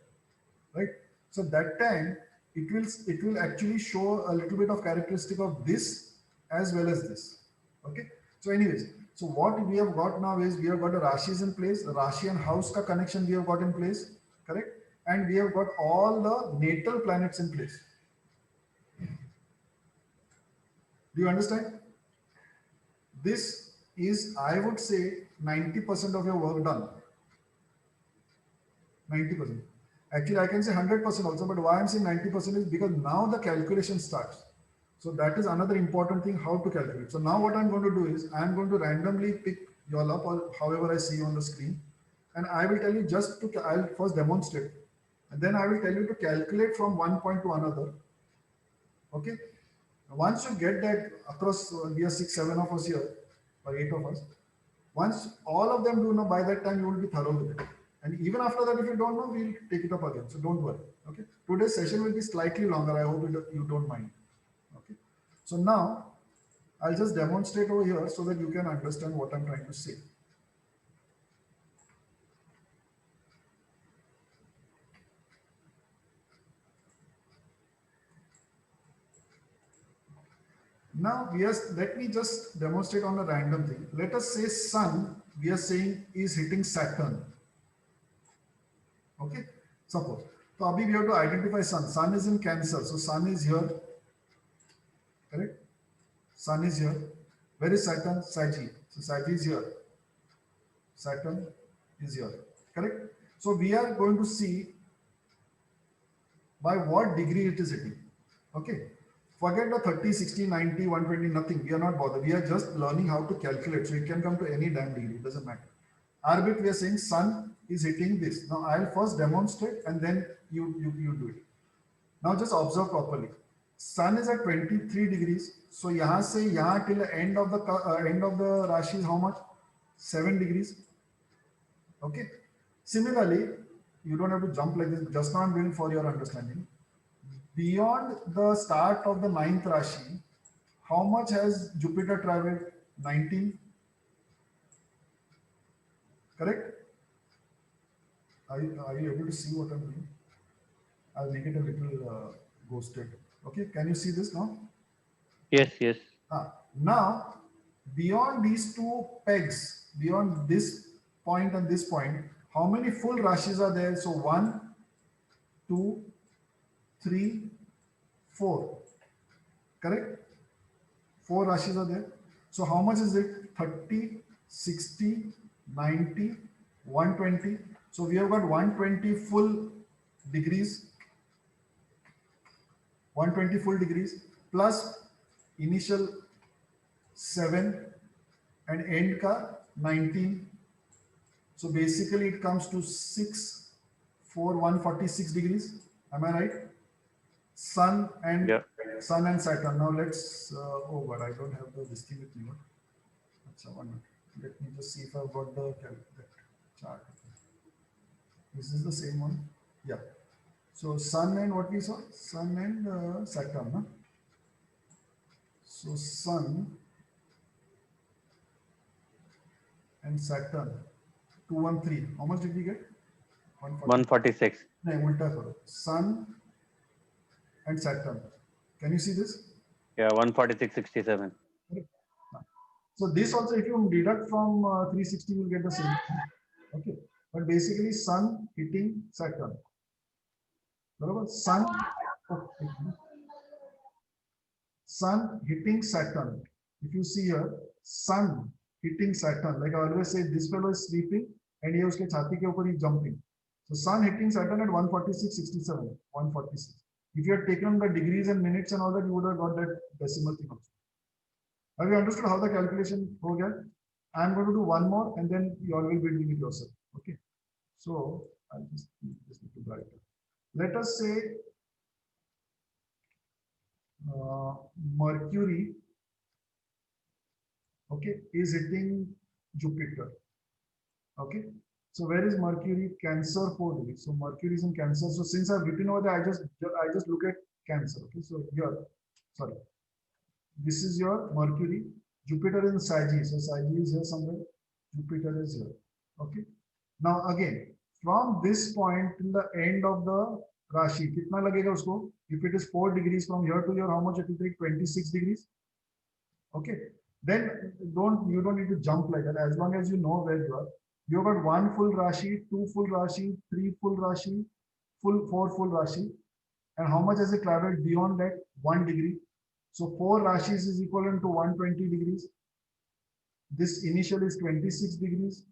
right? So that time it will actually show a little bit of characteristic of this as well as this. Okay. So anyways, so what we have got now is we have got the Rashis in place, the Rashi and house ka connection we have got in place, correct? And we have got all the natal planets in place. Do you understand? This is, I would say, 90% of your work done. 90%. Actually, I can say 100% also, but why I'm saying 90% is because now the calculation starts. So that is another important thing, how to calculate. So now what I'm going to do is, I'm going to randomly pick you all up or however I see you on the screen. And I will tell you I'll first demonstrate. And then I will tell you to calculate from one point to another. Okay. Once you get that across, we are 6, 7 of us here, or 8 of us. Once all of them do know, by that time you will be thorough with it. And even after that, if you don't know, we'll take it up again. So don't worry. Okay. Today's session will be slightly longer. I hope you don't mind. Okay. So now I'll just demonstrate over here so that you can understand what I'm trying to say. Now let me just demonstrate on a random thing. Let us say Sun, we are saying is hitting Saturn. Okay, suppose. So abhi we have to identify Sun. Sun is in Cancer, so Sun is here. Correct? Sun is here. Where is Saturn? Saggy. So Saggy is here. Saturn is here. Correct? So we are going to see by what degree it is hitting. Okay. Forget the 30, 60, 90, 120, nothing. We are not bothered. We are just learning how to calculate. So it can come to any damn degree. It doesn't matter. Arbit, we are saying Sun is hitting this. Now I'll first demonstrate and then you do it. Now just observe properly. Sun is at 23 degrees. So yahan se yahan till the end of the Rashi is how much? 7 degrees. Okay. Similarly, you don't have to jump like this. Just now I'm doing for your understanding. Beyond the start of the 9th Rashi, how much has Jupiter traveled? 19. Correct? Are you able to see what I'm doing? I'll make it a little ghosted. Okay, can you see this now? Yes, yes. Now, beyond these two pegs, beyond this point and this point, how many full Rashis are there? So 1, 2, 3, 4. Correct? 4 Rashis are there. So how much is it? 30, 60, 90, 120. So we have got 120 full degrees. 120 full degrees plus initial 7 and end ka 19. So basically it comes to 6 for 146 degrees. Am I right? Sun and Yeah. Sun and Saturn. Now let's. Oh, but I don't have the this thing with me. Achha, one minute. Let me just see if I've got the that chart. This is the same one. Yeah. So Sun and what we saw? Sun and Saturn. Huh? So Sun and Saturn. 213. How much did we get? 146. No, ulta karo. Sun and Saturn. Can you see this? Yeah, 146.67. So this also, if you deduct from 360, you will get the same. Okay, but basically, Sun hitting Saturn. Barabar? Sun hitting Saturn. If you see here, Sun hitting Saturn. Like I always say, this fellow is sleeping, and he uske chhati ke upar he jumping. So Sun hitting Saturn at 146.67. 146. If you had taken the degrees and minutes and all that, you would have got that decimal thing also. Have you understood how the calculation ho gaya? I am going to do one more and then you all will be doing it yourself. Okay. So I'll just need to brighter. Let us say Mercury, okay, is hitting Jupiter. Okay. So where is Mercury? Cancer 4 degrees. So Mercury is in Cancer. So since I've written over there, I just look at Cancer. Okay. So here, sorry. This is your Mercury. Jupiter is in Sagittarius. So Sagittarius is here somewhere. Jupiter is here. Okay. Now again, from this point till the end of the Rashi, kitna lagega usko? If it is 4 degrees from here to here, how much it will take? 26 degrees. Okay. Then you don't need to jump like that. As long as you know where you are. You have got 1 full Rashi, 2 full Rashi, 3 full Rashi, 4 full Rashi. And how much has it traveled beyond that? 1 degree. So 4 Rashis is equivalent to 120 degrees. This initial is 26 degrees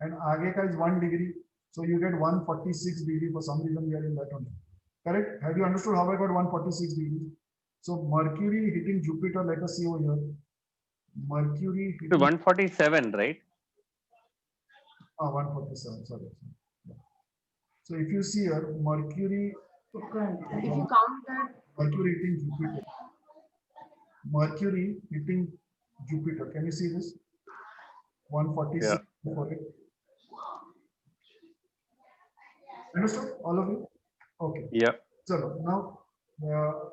and aage ka is 1 degree. So you get 146 degree. For some reason we are in that one. Correct? Have you understood how I got 146 degrees? So Mercury hitting Jupiter, let us see over here. Mercury hitting 147, right? 147, sorry. Yeah. So if you see here, Mercury, If you count that, Mercury hitting Jupiter. Mercury hitting Jupiter. Can you see this? 146 Yeah. for it. Understood? All of you? Okay. Yeah. So now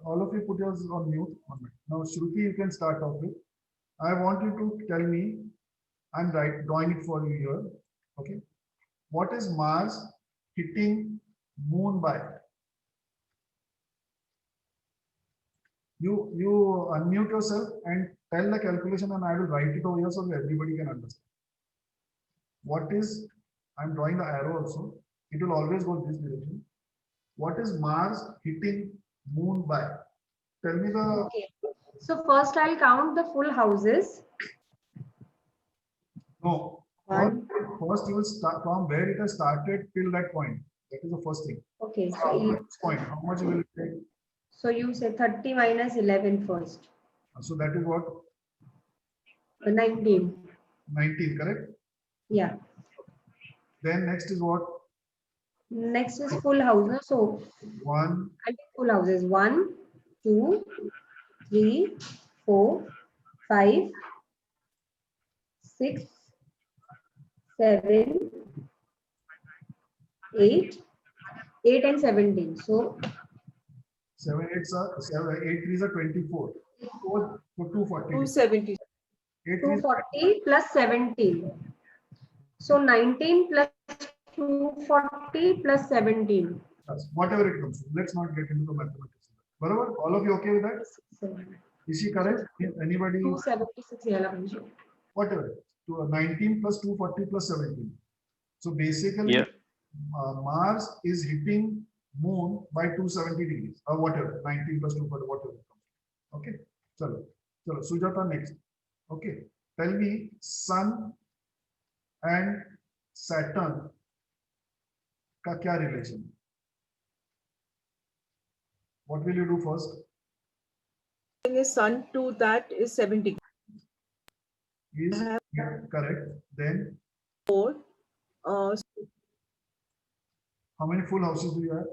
all of you put yours on mute. Now Shruti, you can start off with. I want you to tell me, I'm drawing it for you here. Okay. What is Mars hitting Moon by? You unmute yourself and tell the calculation and I will write it over here so that everybody can understand. What is, I'm drawing the arrow also. It will always go this direction. What is Mars hitting Moon by? Tell me the... okay. So first I'll count the full houses. No. One. First you will start from where it has started till that point. That is the first thing. Okay. From So, this point, how much will it take? so you say 30 minus 11 first. So that is what? 19. 19, correct? Yeah. Then next is what? Next is full houses. So 1, I'll take full houses. 1, 2, 3, 4, 5, 6, 7, 8, 8 and 17. So 7, 8s are 7, 8 3s are 24. 4 for 240. 270. 8 3s 240 plus 17. So 19 plus 240 plus 17. whatever it comes to. Let's not get into the mathematics. Barabar? All of you okay with that? Is she correct? Anybody? 276 yellow. Whatever. 19 plus 240 plus 17. So basically, Yeah. Mars is hitting Moon by 270 degrees or whatever. 19 plus 240, whatever. Okay. Chalo. Sujata next. Okay. Tell me Sun and Saturn का क्या relation? What will you do first? Is sun to that is 70. Is correct. Then 4. How many full houses do you have?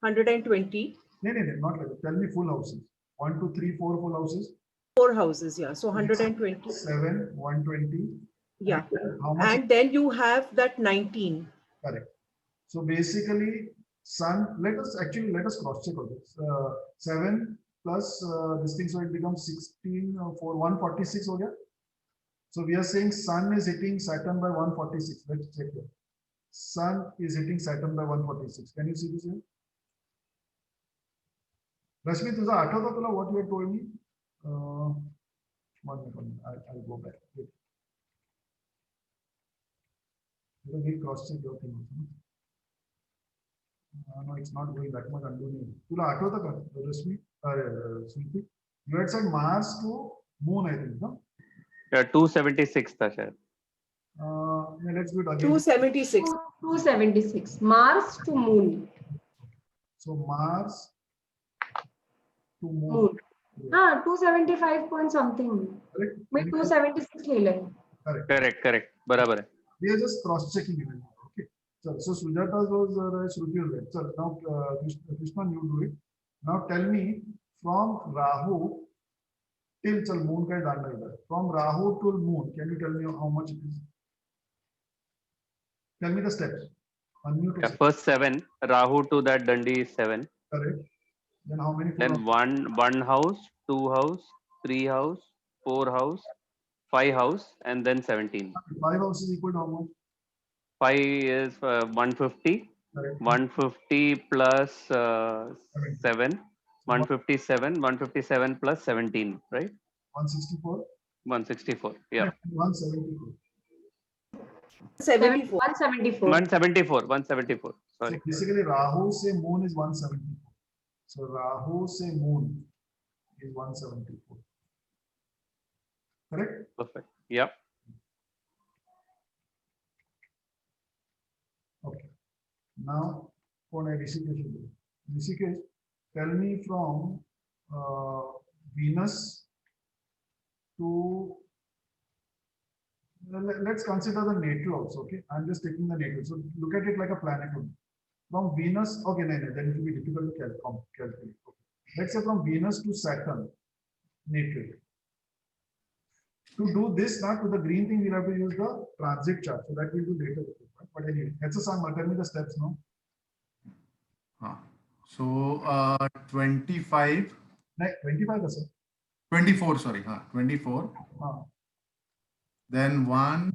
120. No, not like that. Tell me full houses. 1, 2, 3, 4 full houses. 4 houses, yeah. So 120. 7, 120. Yeah. How much? And then you have that 19. Correct. So basically, sun. Let us cross check on this. 7 plus this thing, so it becomes 16 for 146 over here. So we are saying sun is hitting Saturn by 146. Let's check here. Sun is hitting Saturn by 146. Can you see this here? Rashmi, तुझा आठवता तुला what you had told me? One minute. I'll go back. Wait. We'll cross check your thing also. No, it's not going that much underneath. तुला आठवतं का, Rashmi? Smriti? You had said Mars to Moon, I think, no? Yeah, 276 था शायद. Yeah, let's do it again. 276. 276. Mars to Moon. So Mars to Moon. Moon. हाँ 275 point something. Correct? मैं 276 ले लें. Correct. बराबर है. We are just cross-checking it. Okay. So Sujata was Shruti was right. So now Krishna, you do it. Now tell me from Rahu till Moon ka danda idhar. From Rahu to Moon, can you tell me how much it is? Tell me the steps. Unmute Yeah, yourself. first 7. Rahu to that Dandi is 7. Correct. Then how many? Then one house, 2 house, 3 house, 4 house, 5 house, and then 17. 5 houses equal to how much? 5 is 150. Correct. 150 plus 7. 157 plus 17, right? 164. 164. Yeah. 174. 74. 174. 174. Sorry. So basically, Rahu se Moon is 174. So Rahu se Moon is 174. Correct? Perfect. Yep. Okay. Now, for Rishikesh, tell me from Venus to. Let's consider the natal also. Okay, I'm just taking the natal. So look at it like a planet only. From Venus, okay, then it will be difficult to calculate. Okay. Let's say from Venus to Saturn, natal. To do this, not to the green thing, we'll have to use the transit chart. So that we'll do later. But anyway, that's a sum. Tell me the steps now. So 25. 25, sir. 24, sorry. 24. Then 1,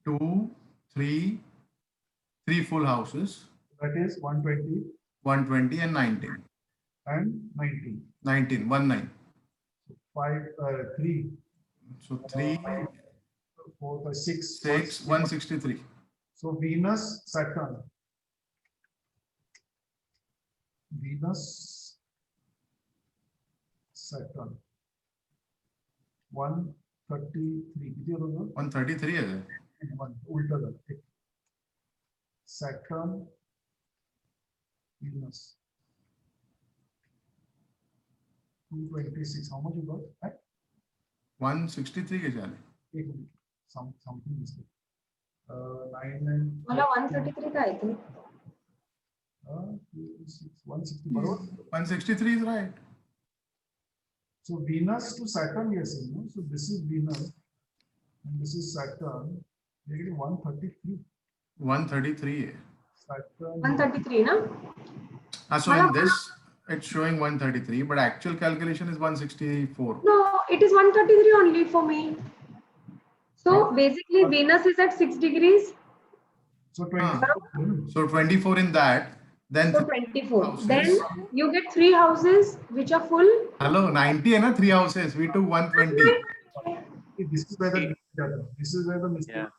2, 3 full houses. That is 120 120 and 19. and 19. 19, 19. 3. So 3, 4, 5, 6. 6, 163. So Venus, Saturn. Venus, Saturn. 133. 133 है. Ulta झाला. Saturn, Venus. 226. How much you got? 163 के चले. Something mistake. 9 and. मला 133 का आहे ते. 160. बरोबर. 163 is right. So Venus to Saturn, yes, no? So this is Venus and this is Saturn. We're getting 133. 133 है. Saturn. 133 ना? So in this, it's showing 133, but actual calculation is 164. No, it is 133 only for me. So basically Venus is at 6 degrees. So 20. So 24 in that. Then So 24. houses. Then you get 3 houses which are full. Hello, 90 and 3 houses. We took 120. This is where the mistake. Yeah.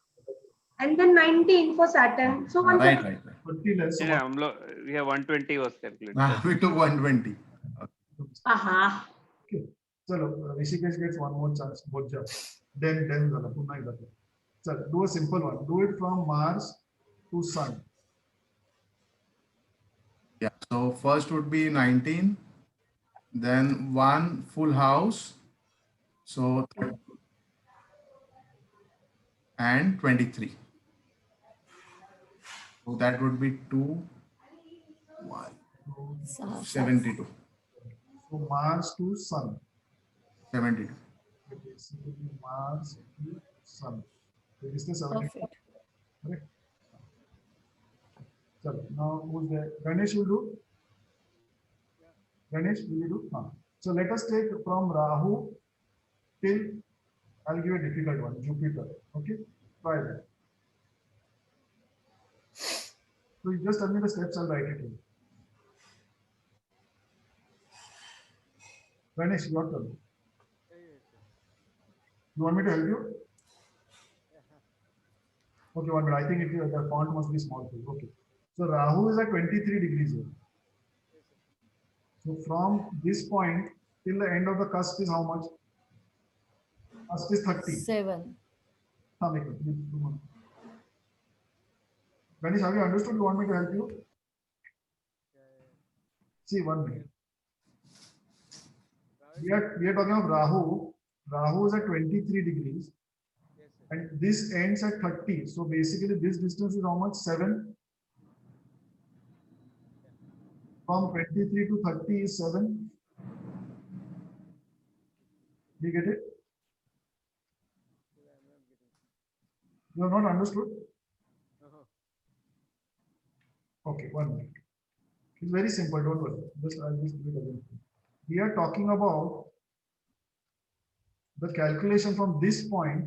And then 19 for Saturn. So Right. 30 less. Yeah, 120 was calculated. We took 120. Aha. Okay. So Rishikesh gets one more chance. Both jobs. Then zala, punna ekda. So do a simple one. Do it from Mars to Sun. Yeah. So first would be 19. Then 1 full house. So and 23. So that would be 2, So, 72. so Mars to Sun. 72. Basically Mars to Sun. So this is 72. Perfect. Correct. So now who's there? Ganesh will do. Ganesh, will you do? So let us take from Rahu till, I'll give a difficult one, Jupiter. Okay, try that. So you just tell me the steps, I'll write it here. Ganesh, your turn. You want me to help you? Okay, 1 minute. I think the font must be small. Okay. So Rahu is at 23 degrees here. So from this point till the end of the cusp is how much? Cusp is 30. 7. Make it. Ganesh, have you understood? You want me to help you? See, 1 minute. We are talking of Rahu. Rahu is at 23 degrees. And this ends at 30. So basically this distance is how much? 7. From 23 to 30 is 7. You get it? You have not understood? Okay, 1 minute. It's very simple, don't worry. I'll just do it again. We are talking about the calculation from this point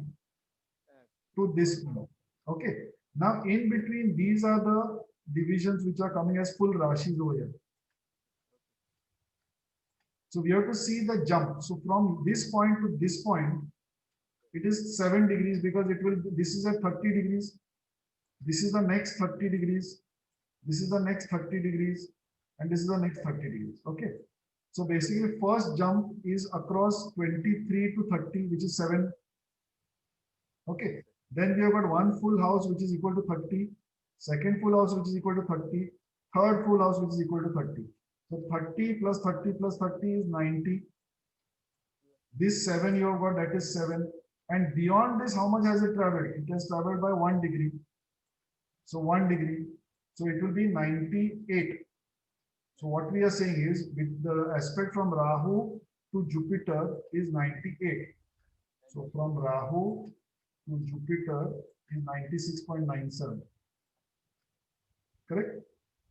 to this point. Okay. Now, in between, these are the divisions which are coming as full Rashis over here. So we have to see the jump. So from this point to this point, it is 7 degrees because it will, this is at 30 degrees. This is the next 30 degrees. This is the next 30 degrees. And this is the next 30 degrees. Okay. So basically first jump is across 23 to 30, which is 7. Okay. Then we have got one full house, which is equal to 30. Second full house, which is equal to 30. Third full house, which is equal to 30. So 30 plus 30 plus 30 is 90. This 7 you have got, that is 7. And beyond this, how much has it traveled? It has traveled by 1 degree. So 1 degree. So it will be 98. So what we are saying is with the aspect from Rahu to Jupiter is 98. So from Rahu to Jupiter is 96.97. Correct?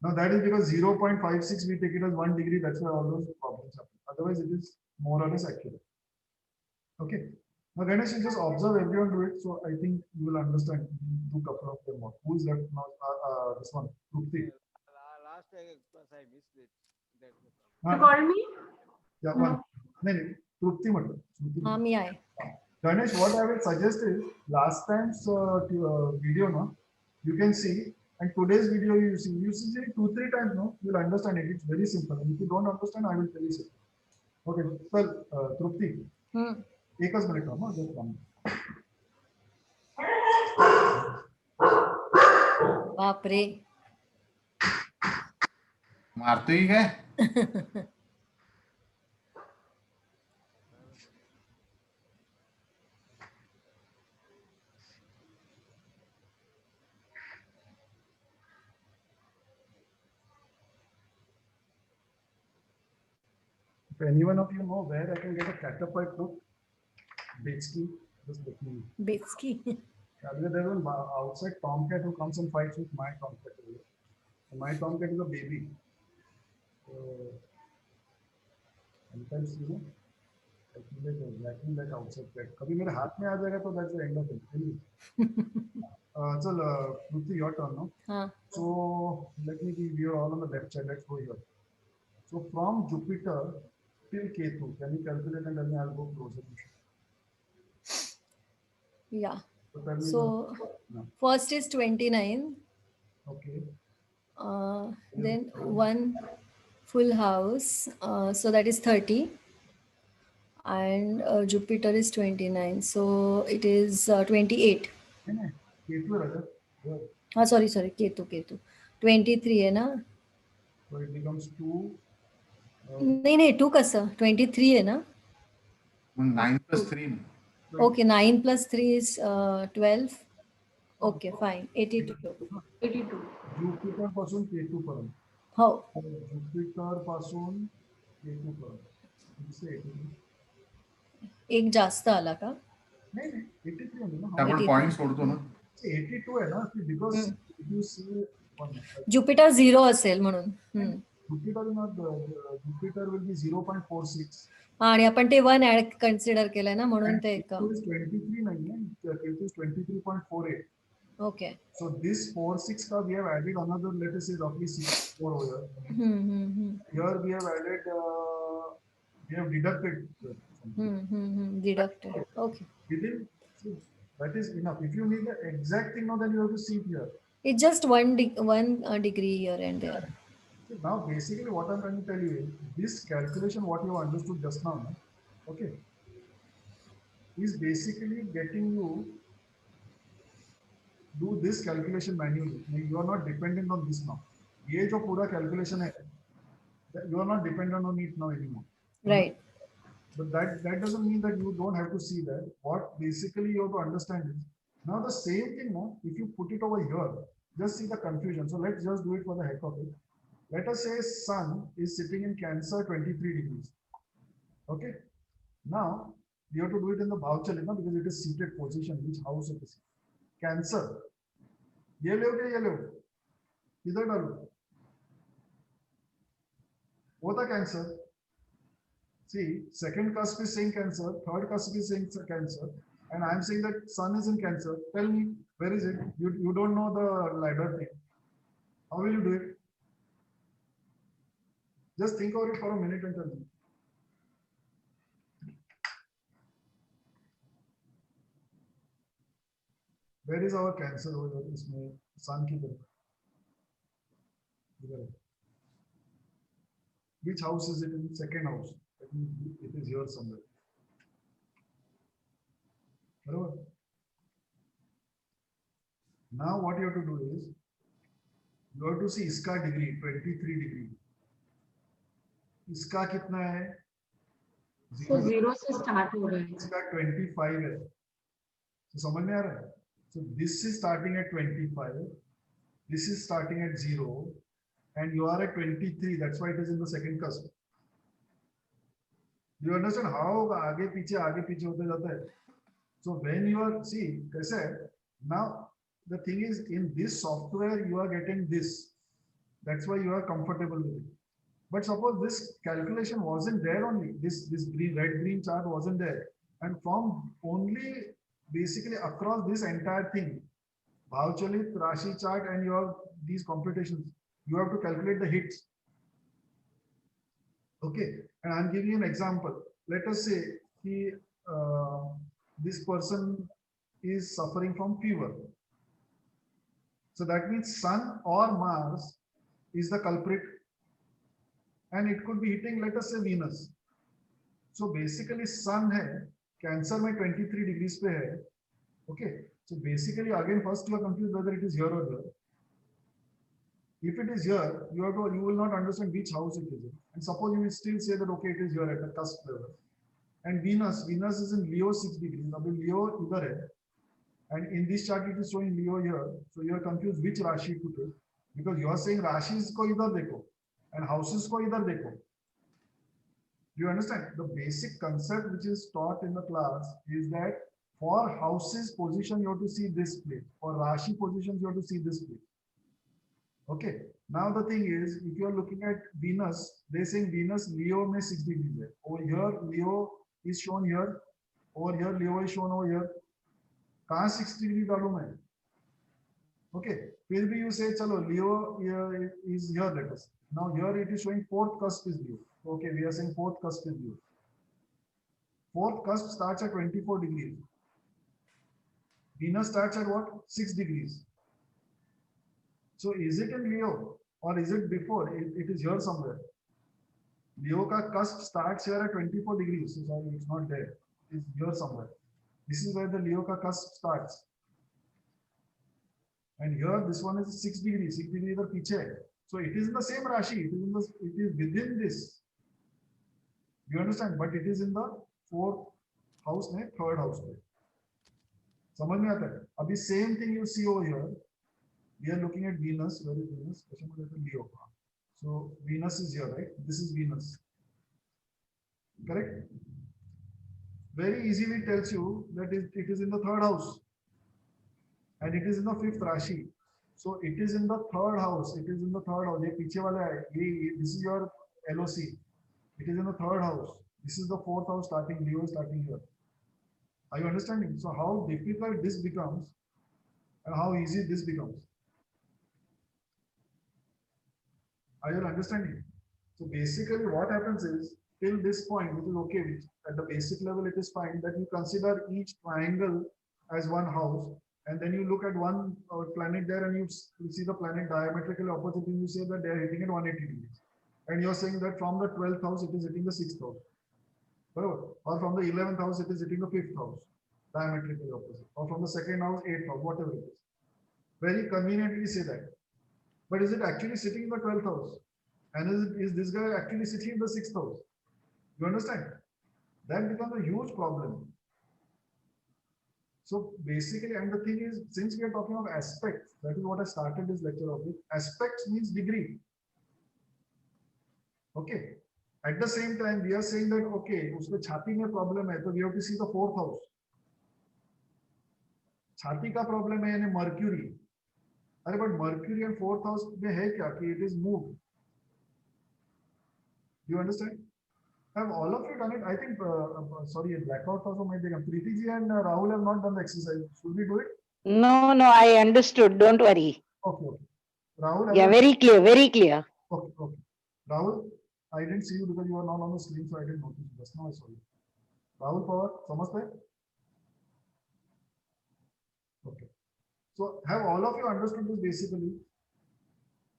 Now that is because 0.56 we take it as 1 degree. That's why all those problems happen. Otherwise it is more or less accurate. Okay. Now Ganesh, you just observe everyone do it. So I think you will understand. Do couple of them more. Who is left now? This one. Trupti. Last I missed it. You called me? Yeah, one. No. Trupti matlab. Trupti. Me I. Ganesh, what I will suggest is last time's video, no, you can see, and today's video you see it 2-3 times, no, you'll understand it. It's very simple. And if you don't understand, I will tell you so. Okay, well, Trupti, एक minute, no, just one. बाप रे. मारते ही है. If anyone of you know where I can get a catapult book, Betsky, just let me. Betsky. There's one outside tomcat who comes and fights with my tomcat. And my tomcat is a baby. So sometimes, you know, I feel like exactly like outside cat. कभी मेरे हाथ में आ जाएगा तो that's the end of it. So, Trupti, your turn, no? So let me be. We are all on the left side. Let's go here. So from Jupiter till Ketu, can you calculate and then I'll go closer. Yeah. So tell me So no. first is 29. Okay. Then one full house. So that is 30. And Jupiter is 29. So it is 28. Ketu है Rajat. Sorry, Ketu. 23 है ना? So it becomes 2. नहीं 2 कसं 23 है ना? 9 plus 3. Okay, 9 plus 3 is 12. Okay fine 82. 82. Jupiter पासून केतू पर्यंत. हो ज्युपिटर पासून केतू पर्यंत. दिसतंय 83? एक जास्त आला का? नाही नाही 83 म्हणजे ना. आपण 83. पॉईंट सोडतो ना. 82 आहे ना, बिकॉज यू सी ज्युपिटर 0 असेल म्हणून. Jupiter will be 0.46. आणि आपण ते 1 ऍड कन्सिडर केलंय ना म्हणून And ते Ketu is 23 nahi hai. Ketu is 23.48. Okay. So this 4.6 ka we have added another, let us say roughly 6.4 over here. Here we have added, we have deducted. Deducted. Okay. Within, see, that is enough. If you need the exact thing now, then you have to see it here. It's just one degree here and there. See, now basically what I'm trying to tell you is this calculation, what you understood just now, okay, is basically getting you do this calculation manually. You are not dependent on this now. ये जो पूरा calculation है, you are not dependent on it now anymore. Right. But that doesn't mean that you don't have to see that. What basically you have to understand is now the same thing now. If you put it over here, just see the confusion. So let's just do it for the heck of it. Let us say Sun is sitting in Cancer 23 degrees. Okay. Now you have to do it in the Bhavchalina because it is seated position, which house it is. Cancer. ये लो क्या ये लो इधर डालो वो था Cancer. See, second cusp is saying Cancer, third cusp is saying Cancer, and I am saying that Sun is in Cancer. Tell me, where is it? You don't know the ladder thing. How will you do it? Just think about it for a minute and tell me. Where is our Cancer over here? इसमें Sun की तरफ. Which house is it in? Second house. It is here somewhere. Barabar? Now what you have to do is you have to see इसका degree 23 degree. इसका कितना है? So 0 से start हो रहा है. इसका 25 है. तो समझ में आ रहा है? So this is starting at 25. This is starting at 0. And you are at 23. That's why it is in the second cusp. You understand how आगे पीछे होते जाता है? So when you are, see, कैसे है? Now the thing is in this software you are getting this. That's why you are comfortable with it. But suppose this calculation wasn't there only. This green, red green chart wasn't there, and from only basically across this entire thing, Bhavchalit, Rashi chart, and your these computations, you have to calculate the hits. Okay, and I'm giving you an example. Let us say this person is suffering from fever. So that means Sun or Mars is the culprit, and it could be hitting, let us say, Venus. So basically Sun है Cancer में 23 degrees पे है. Okay, so basically again first you are confused whether it is here or here. If it is here, you will not understand which house it is in. And suppose you will still say that okay, it is here at the cusp level. And Venus is in Leo 6 degrees. Now Leo इधर है, and in this chart it is showing Leo here. So you are confused which Rashi to take, because you are saying Rashis को इधर देखो and houses को इधर देखो. Do you understand? The basic concept which is taught in the class is that for houses position you have to see this place. For Rashi positions you have to see this place. Okay. Now the thing is, if you are looking at Venus, they saying Venus Leo में 6 degrees है. Over here Leo is shown here. Over here Leo is shown over here. कहाँ 6 degree डालूँ मैं? Okay. फिर भी you say चलो Leo here is here, let us. Now here it is showing fourth cusp is Leo. Okay, we are saying fourth cusp is Leo. Fourth cusp starts at 24 degrees. Venus starts at what? 6 degrees. So is it in Leo or is it before? It is here somewhere. Leo ka cusp starts here at 24 degrees. So sorry, it's not there. It's here somewhere. This is where the Leo ka cusp starts. And here this one is 6 degrees. 6 degrees is piche. So it is in the same Rashi. It is within this. You understand? But it is in the fourth house, third house. समझ में आता है? अभी same thing you see over here. We are looking at Venus. Where is Venus? Leo. So Venus is here, right? This is Venus. Correct? Very easily tells you that it is in the third house. And it is in the fifth Rashi. So it is in the third house. It is in the third house. ये पीछे वाला है. This is your LOC. It is in the third house. This is the fourth house starting. Leo is starting here. Are you understanding? So how difficult this becomes and how easy this becomes. Are you understanding? So basically what happens is, till this point, which is okay, which at the basic level it is fine, that you consider each triangle as one house, and then you look at one planet there and you see the planet diametrically opposite, and you say that they are hitting at 180 degrees. And you're saying that from the 12th house it is hitting the 6th house. Or from the 11th house it is hitting the 5th house, diametrically opposite. Or from the 2nd house, 8th house, whatever it is. Very conveniently say that. But is it actually sitting in the 12th house? And is this guy actually sitting in the 6th house? You understand? That becomes a huge problem. So basically, and the thing is, since we are talking of aspects, that is what I started this lecture off with. Aspects means degree. Okay. At the same time, we are saying that, okay, उसके छाती में problem है, so we have to see the 4th house. छाती का problem है यानी Mercury. अरे but Mercury and 4th house में है क्या कि it is moved. Do you understand? Have all of you done it? I think, sorry, blackout also might be. Preeti ji and Rahul have not done the exercise. Should we do it? No, I understood. Don't worry. Okay. Rahul? Yeah, very clear, very clear. Okay. Rahul, I didn't see you because you are not on the screen, so I didn't notice you. Just now I saw you. Rahul Pawar, samajhte? Okay. So have all of you understood this basically?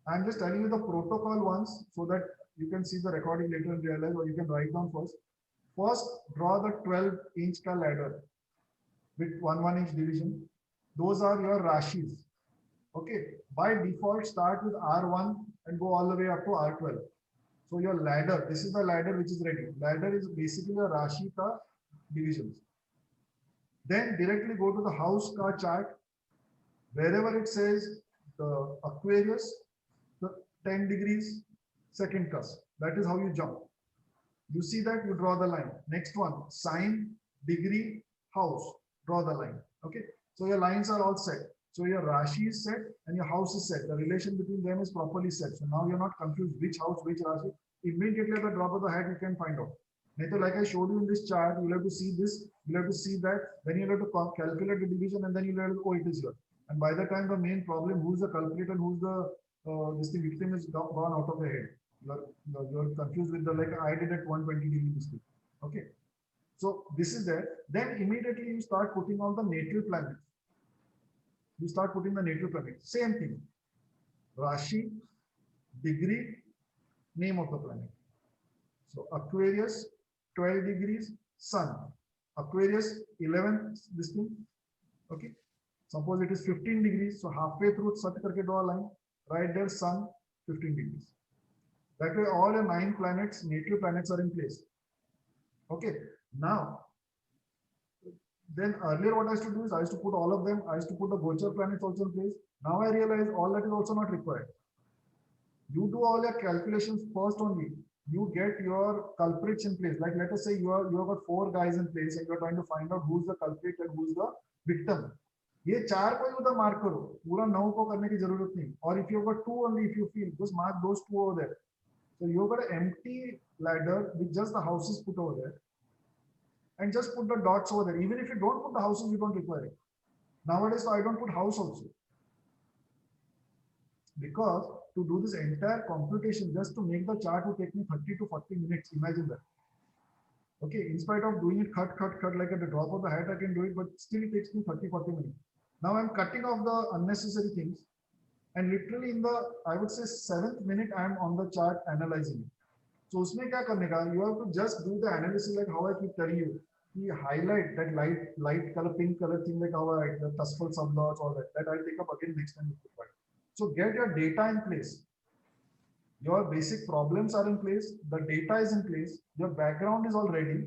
I'm just telling you the protocol once so that you can see the recording later and realize, or you can write down first. First, draw the 12-inch ladder with 1/1 inch division. Those are your Rashis. Okay. By default, start with R1 and go all the way up to R12. So your ladder, this is the ladder which is ready. Ladder is basically a Rashi ka divisions. Then directly go to the house ka chart. Wherever it says the Aquarius, the 10 degrees, second cusp. That is how you jump. You see that, you draw the line. Next one, sign, degree, house. Draw the line. Okay. So your lines are all set. So your Rashi is set and your house is set. The relation between them is properly set. So now you're not confused which house, which Rashi. Immediately at the drop of the hat, you can find out. Like I showed you in this chart, you'll have to see this, you'll have to see that, then you'll have to calculate the division, and then you'll have to, oh, it is here. And by the time the main problem, who's the culprit and who's the victim is gone out of the head. You're confused with the, like I did at 120 degree mistake. Okay. So this is there. Then immediately you start putting all the natal planets. You start putting the natal planets. Same thing. Rashi, degree, name of the planet. So Aquarius, 12 degrees, Sun. Aquarius, 11, this thing. Okay. Suppose it is 15 degrees. So halfway through, set karke draw a line. Right there, Sun, 15 degrees. That way, all the 9 planets, natal planets are in place. Okay. Now, then earlier what I used to do is I used to put all of them. I used to put the Gochar planets also in place. Now I realize all that is also not required. You do all your calculations first only. You get your culprits in place. Like let us say you have got 4 guys in place and you are trying to find out who's the culprit and who's the victim. ये 4 को उधर mark करो, पूरा 9 को करने की जरूरत नहीं. Or if you've got 2 only, if you feel, just mark those 2 over there. So you've got an empty ladder with just the houses put over there, and just put the dots over there. Even if you don't put the houses, you don't require it. Nowadays, so I don't put house also, because to do this entire computation just to make the chart would take me 30 to 40 minutes. Imagine that. Okay, in spite of doing it cut like at the drop of the hat, I can do it, but still it takes me 30-40 minutes. Now I'm cutting off the unnecessary things, and literally in the, I would say 7th minute, I'm on the chart analyzing it. So usme kya karne ka? You have to just do the analysis like how I keep telling you. You highlight that light color, pink color thing, like how I the TUSFL sublots, all that. That I'll take up again next time. So get your data in place. Your basic problems are in place. The data is in place. Your background is all ready.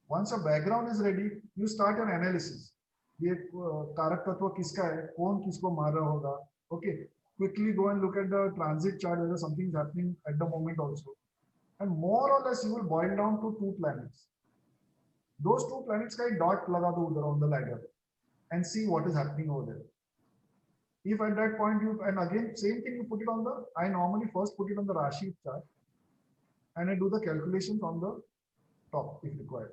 Once your background is ready, you start your analysis. ये कारक तत्व किसका है, कौन किसको मार रहा होगा. Okay, quickly go and look at the transit chart whether something is happening at the moment also. And more or less you will boil down to two planets. Those two planets का एक dot लगा दो उधर on the ladder and see what is happening over there. If at that point you, and again same thing, you put it on the, I normally first put it on the Rashi chart and I do the calculations on the top if required.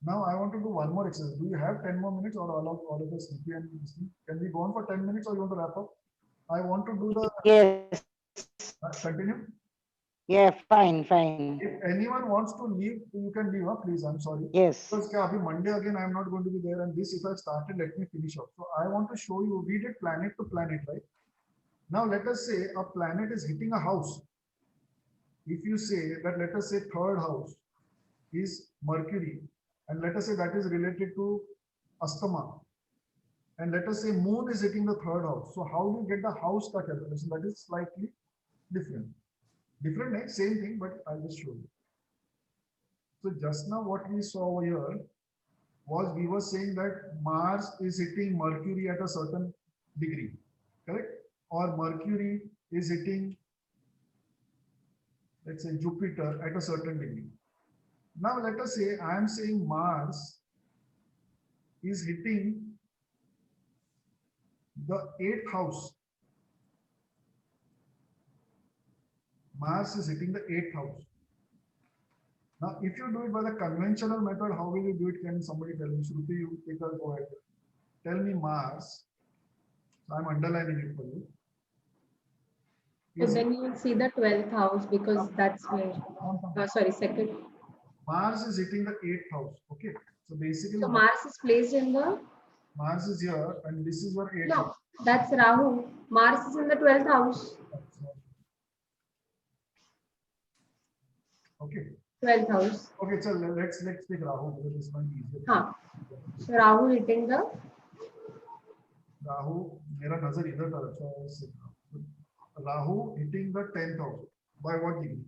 Now I want to do one more exercise. Do you have 10 more minutes or all of us sleepy and listening? Can we go on for 10 minutes or you want to wrap up? I want to do the Yes. continue. Yeah, fine, fine. If anyone wants to leave, you can leave, please. I'm sorry. Yes. Because Monday again, I'm not going to be there. And this, if I started, let me finish up. So I want to show you, we did planet to planet, right? Now let us say a planet is hitting a house. If you say that, let us say third house is Mercury, and let us say that is related to asthma. And let us say moon is hitting the third house. So how do you get the house calculation? That is slightly different. Different, same thing, but I'll just show you. So just now what we saw over here was we were saying that Mars is hitting Mercury at a certain degree, correct? Or Mercury is hitting, let's say, Jupiter at a certain degree. Now let us say I am saying Mars is hitting the 8th house. Mars is hitting the 8th house. Now, if you do it by the conventional method, how will you do it? Can somebody tell me? Shruti, you take a go ahead. Tell me Mars. So I'm underlining it for you. So then you will see the 12th house because that's where, sorry, second. Mars is hitting the 8th house. Okay. So basically, So Mars is placed in the, Mars is here and this is your 8th no, house. that's Rahu. Mars is in the 12th house. Okay. 12th house. Okay, so let's take Rahu because this might be easier. Huh. So Rahu hitting the, Rahu, मेरा नजर इधर था, अच्छा Rahu hitting the 10th house. By what degree?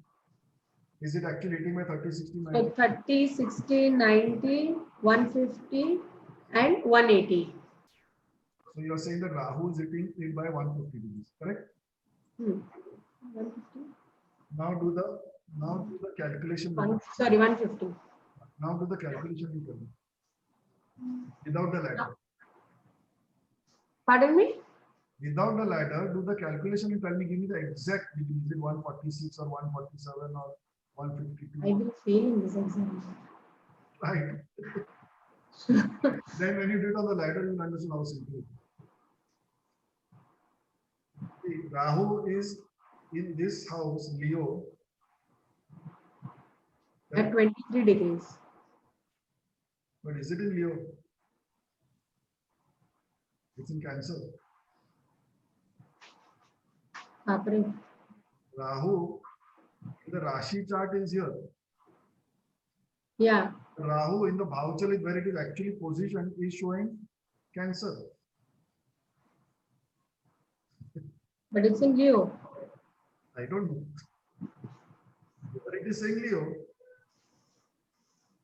Is it actually hitting by 30, 60, 90? so 30, 60, 90, 150 and 180. So you are saying that Rahu is hitting it by 150 degrees, correct? 150. Now do the calculation. Sorry, 150. Now do the calculation you can without the ladder. Pardon me? Without the ladder, do the calculation and tell me, give me the exact degree. Is it 146 or 147 or 152? I will fail in this exam. Right. Then when you do it on the ladder, you will understand how simple it is. See, Rahu is in this house, Leo. At 23 degrees. But is it in Leo? It's in Cancer. Rahu, the Rashi chart is here. Yeah. Rahu in the Bhavchalit where it is actually positioned is showing Cancer. But it's in Leo. I don't know. But it is saying Leo.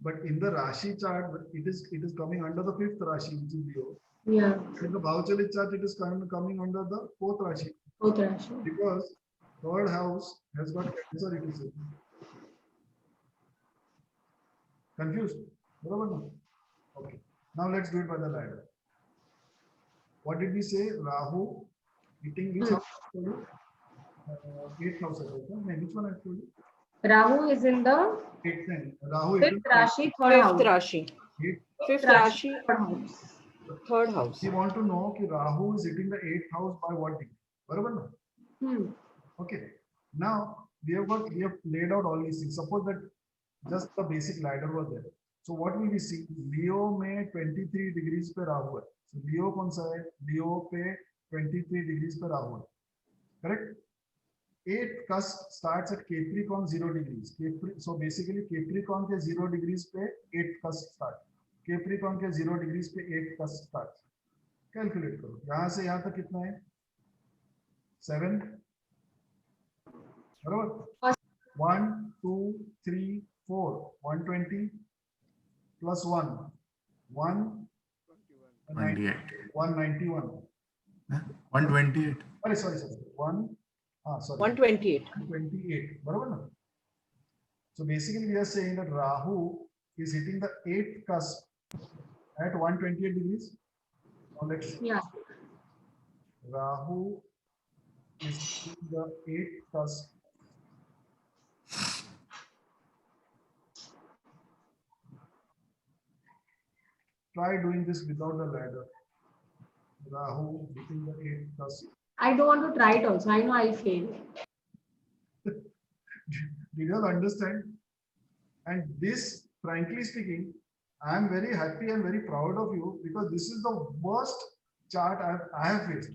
But in the Rashi chart, it is coming under the 5th Rashi, which is Leo. Yeah. In the Bhavchalit chart, it is coming under the 4th Rashi. 4th Rashi. Because 3rd house has got Cancer, it is saying. Confused? Okay. Now let's do it by the ladder. What did we say? Rahu hitting which house? 8th house. Which one I told you? Rahu is in the 8th. Rahu 5th Rashi, 3rd Fifth house. Rashi. 8th. Fifth Rashi, 3rd house. third house. We want to know that Rahu is hitting the 8th house by what degree? Barabar na? Okay. Now we have laid out all these things. Suppose that just the basic ladder was there. So what will we see? Leo में 23 degrees पे राहु है. So Leo कौन सा है? Leo पे 23 degrees पे राहु है. Correct? 8th cusp starts at Capricorn 0 degrees. So basically Capricorn के 0 degrees पे 8th cusp start. Capricorn के 0 degrees पे 8th cusp start. Calculate करो. यहाँ से यहाँ तक कितना है? 7. बराबर? 1, 2, 3, 4. 120 plus 1. 28. 191. 128. Sorry. Sorry. 128. 128. बरोबर ना? So basically we are saying that Rahu is hitting the 8th cusp at 128 degrees. Now let's Yeah. Rahu is hitting the 8th cusp. Try doing this without the ladder. Rahu hitting the 8th cusp. I don't want to try it also. I know I'll fail. Did you all understand? And this, frankly speaking, I am very happy and very proud of you because this is the worst chart I have faced.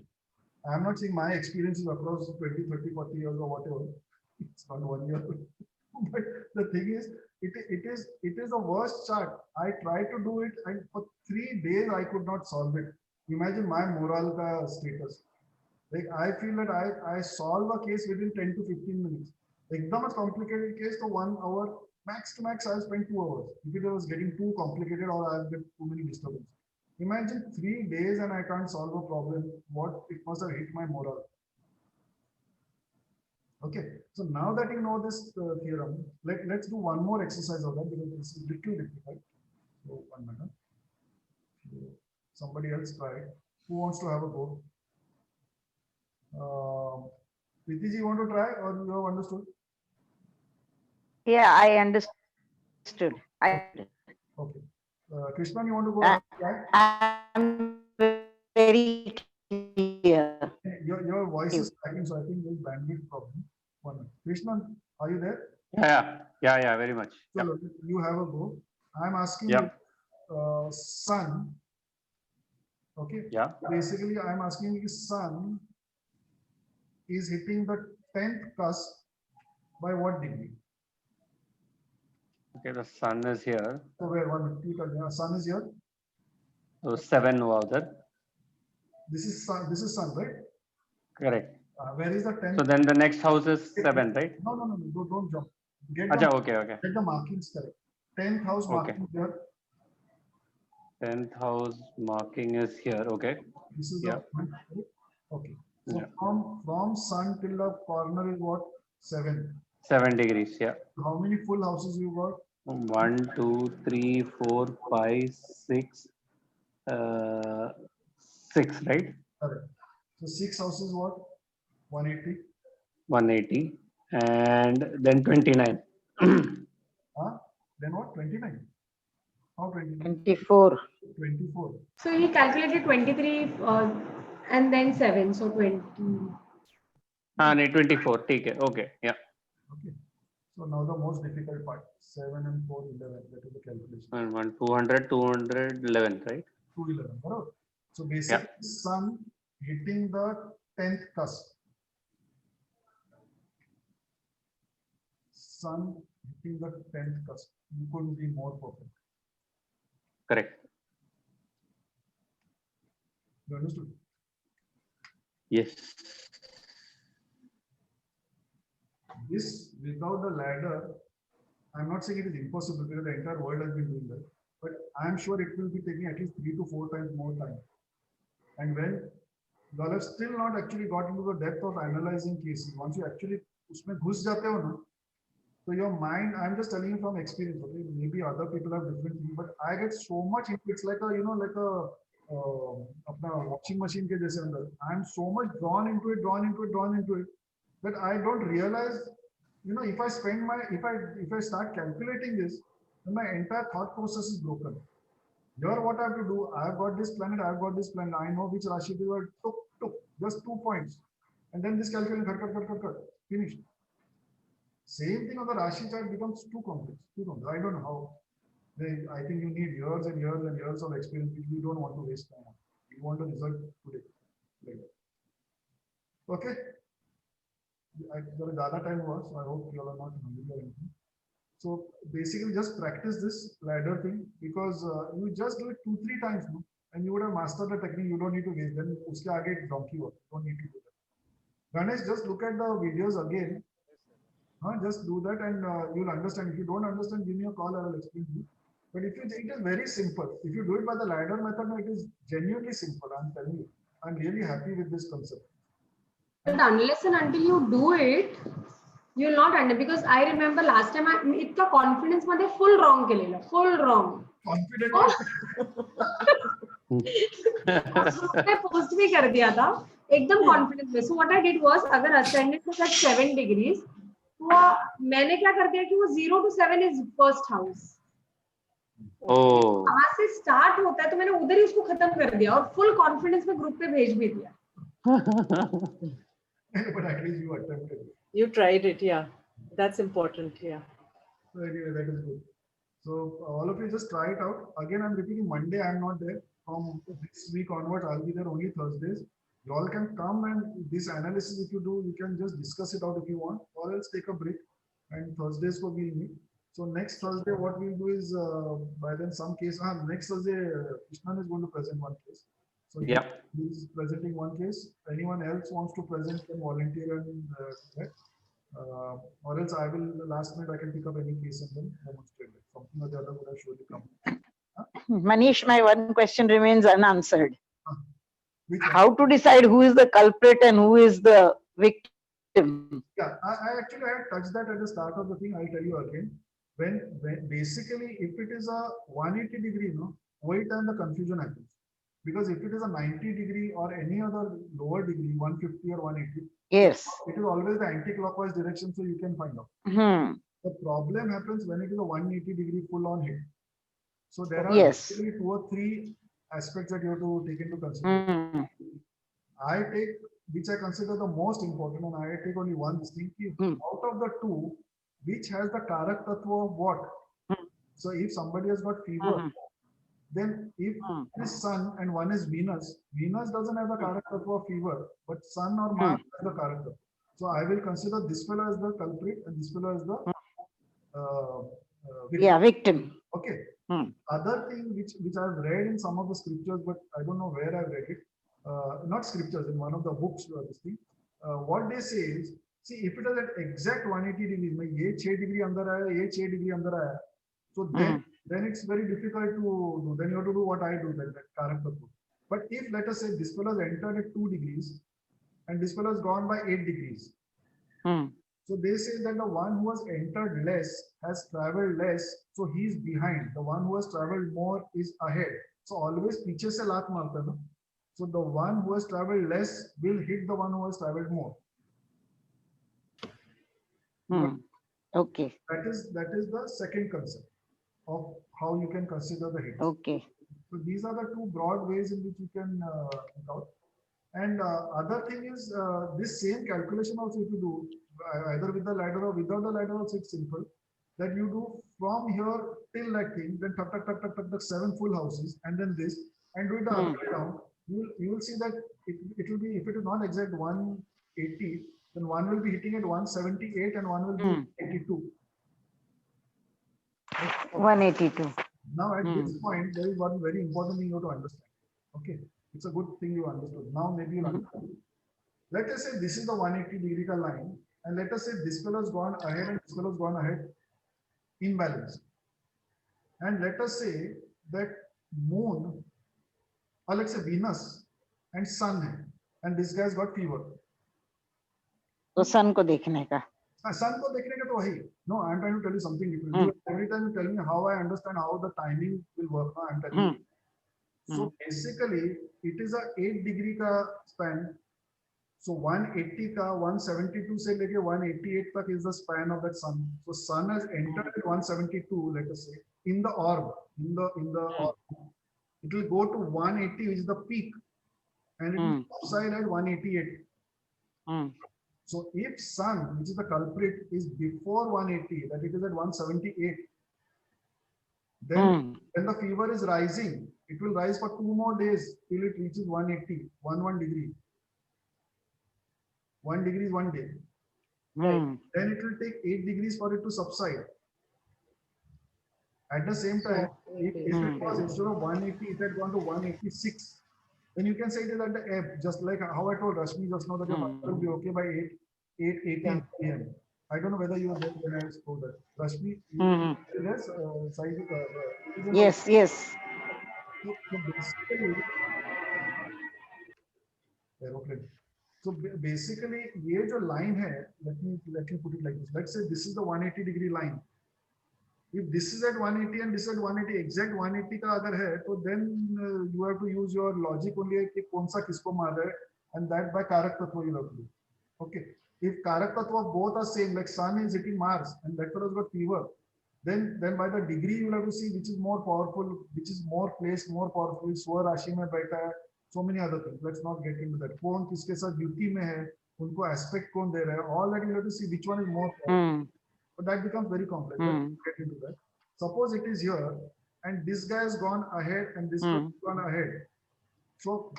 I am not saying my experiences across 20, 30, 40 years or whatever. It's not 1 year. But the thing is, it is the worst chart. I tried to do it and for 3 days I could not solve it. Imagine my moral status. Like I feel that I solve a case within 10 to 15 minutes. Ekdam a complicated case, so 1 hour, max to max, I'll spend 2 hours. If it was getting too complicated or I'll get too many disturbances. Imagine 3 days and I can't solve a problem. What it must have hit my moral. Okay, so now that you know this theorem, let's do one more exercise of that because this is little difficult. So 1 minute. So, somebody else try. Who wants to have a go? Priti ji, you want to try or you have understood? Yeah, I understood. Okay. Krishna, you want to go? Try? I'm very clear. Your voice is cracking, so I think there's bandwidth problem. 1 minute. Krishna, are you there? Yeah, very much. So look, you have a go. I'm asking Yeah. you, sun. Okay. Yeah. Basically, I'm asking you, sun is hitting the 10th cusp by what degree? Okay, the sun is here. So where sun is here. So 7 हुआ उधर. This is sun. This is sun, right? Correct. Where is the 10th? So then the next house is 7, right? No. Don't jump. Get Acha, the, okay. get the markings correct. 10th house Okay. marking here. 10th house marking is here. Okay. This is Yeah. the point. Okay. So Yeah. from sun till the corner is what? 7. 7 degrees. Yeah. How many full houses you got? 1, 2, 3, 4, 5, 6. 6, right? Correct. So 6 houses what? 180. 180. And then 29. Huh? Then what? 29. How 29? 24. 24. So he calculated 23 and then 7. So 20. And 24. Take it. Okay. Yeah. Okay. So now the most difficult part. 7 and 4, 11. That is the calculation. And 1, 200, 211, right? 211. Correct. So basically, sun hitting the 10th cusp. Sun hitting the 10th cusp. You couldn't be more perfect. Correct. You understood? Yes. This without the ladder, I'm not saying it is impossible because the entire world has been doing that, but I'm sure it will be taking at least 3 to 4 times more time. And when you all have still not actually got into the depth of analyzing cases, once you actually usme ghus jate ho na, so your mind, I'm just telling you from experience, okay, maybe other people have different things, but I get so much into it's like a, you know, like a apna washing machine ke jaise andar. I'm so much drawn into it, that I don't realize, you know, if I spend my, if I start calculating this, then my entire thought process is broken. Here, what I have to do, I have got this planet, I know which Rashi they were took, just 2 points. And then this calculation, cut, finished. Same thing on the Rashi chart becomes too complex. I don't know how. I think you need years and years of experience, which we don't want to waste time on. We want the result today. Okay. Data time was, so I hope you all are not hungry or anything. So basically just practice this ladder thing because you just do it 2-3 times no? And you would have mastered the technique. You don't need to waste. Then uske aage donkey work. Don't need to do that. Ganesh, just look at the videos again. Just do that and you'll understand. If you don't understand, give me a call. I will explain to you. But if you, it is very simple. If you do it by the ladder method, it is genuinely simple. I'm telling you. I'm really happy with this concept. But unless and until you do it, you will not understand. Because I remember last time I इतना confidence मध्ये full wrong केलेलं, full wrong. Confident. मैं post भी कर दिया था एकदम confidence में. So what I did was अगर ascendant was at 7 degrees, तो मैंने क्या कर दिया कि वो 0 to 7 is first house. Oh. वहां से स्टार्ट होता है तो मैंने उधर ही उसको खत्म कर दिया और फुल कॉन्फिडेंस में ग्रुप पे भेज भी दिया. But at least you attempted it. You tried it, yeah. That's important, yeah. So anyway, that is good. So all of you just try it out. Again, I'm repeating, Monday I'm not there. From this week onwards, I'll be there only Thursdays. You all can come and this analysis, if you do, you can just discuss it out if you want, or else take a break. And Thursdays will be meet. So next Thursday, what we'll do is, by then some case, next Thursday, Krishnan is going to present one case. So Yeah. he's presenting one case. Anyone else wants to present, can volunteer and do that. Or else I will, last minute, I can pick up any case and then demonstrate it. Something or the other would have surely come. Manish, my one question remains unanswered. Which one? How to decide who is the culprit and who is the victim? Yeah, I actually had touched that at the start of the thing. I'll tell you again. When basically, if it is a 180 degree, no, why time the confusion happens? Because if it is a 90 degree or any other lower degree, 150 or 180, Yes. it is always the anti-clockwise direction, so you can find out. Hmm. The problem happens when it is a 180 degree full on hit. So there are Yes. basically 2 or 3 aspects that you have to take into consideration. Hmm. I take, which I consider the most important, and I take only one thing. Out of the 2, which has the Karak Tattva of what? So if somebody has got fever, then if one is Sun and one is Venus, Venus doesn't have the Karak Tattva of fever, but Sun or Mars has the Karak Tattva. So I will consider this fellow as the culprit and this fellow as the victim. Yeah, victim. Okay. Hmm. Other thing which I've read in some of the scriptures, but I don't know where I've read it. Not scriptures, in one of the books. This thing. What they say is, see, if it is at exact 180 degrees, mein ye 6 degree andar aaya, ye 6 degree andar aaya, so then it's very difficult to do. Then you have to do what I do, that Karak Tattva. But if, let us say, this fellow has entered at 2 degrees and this fellow has gone by 8 degrees. So they say that the one who has entered less has traveled less, so he is behind. The one who has traveled more is ahead. So always piche se laat marta na. So the one who has traveled less will hit the one who has traveled more. Okay. That is the second concept of how you can consider the hits. Okay. So these are the 2 broad ways in which you can look out. And other thing is this same calculation also, if you do either with the ladder or without the ladder, also it's simple. That you do from here till that thing, then tuck, the 7 full houses, and then this, and do it the other way down. You will see that it will be, if it is not exact 180, then one will be hitting at 178 and one will be 82. 182. Now at this point, there is one very important thing you have to understand. Okay, it's a good thing you understood. Now maybe you'll understand. Let us say this is the 180 degree ka line, and let us say this fellow has gone ahead and this fellow has gone ahead imbalanced. And let us say that moon, or let's say Venus and sun hai, and this guy's got fever. तो सन को देखने का. Sun ko dekhne ka to wahi. No, I'm trying to tell you something different. Every time you tell me how I understand how the timing will work, no, I'm telling you. So basically, it is a 8 degree ka span. So 180 ka 172 se leke 188 tak is the span of that sun. So sun has entered at 172, let us say, in the orb, in the orb. It will go to 180, which is the peak, and it will subside at 188. So if sun, which is the culprit, is before 180, that it is at 178, then when the fever is rising, it will rise for 2 more days till it reaches 180, 1 degree. 1 degree is 1 day. Then it will take 8 degrees for it to subside. At the same time, if it was instead of 180, it had gone to 186, then you can say it is at the ebb, just like how I told Rashmi just now that your mother will be okay by 8:18 p.m. I don't know whether you were there when I spoke that. Rashmi, Mhm. yes, Saidi, it is in the Yes, yes. so basically, aeroplane. So basically, ये जो line है, let me put it like this. Let's say this is the 180-degree line. If this is at 180 and this is at 180, exact 180 का अगर है, तो then you have to use your logic only कि कौन सा किसको मार रहा है, and that by कारक तत्व you have to do. Okay. If कारक तत्व both are same, like sun is hitting Mars and that fellow has got fever, then by the degree you will have to see which is more powerful, which is more placed, more powerful. स्व राशि में बैठा है, so many other things. Let's not get into that. कौन किसके साथ युति में है, उनको aspect कौन दे रहा है, all that you have to see which one is more powerful. Hmm. But that becomes very complex. Hmm. Let's get into that. Suppose it is here, and this guy has gone ahead, and this guy Hmm. has gone ahead. So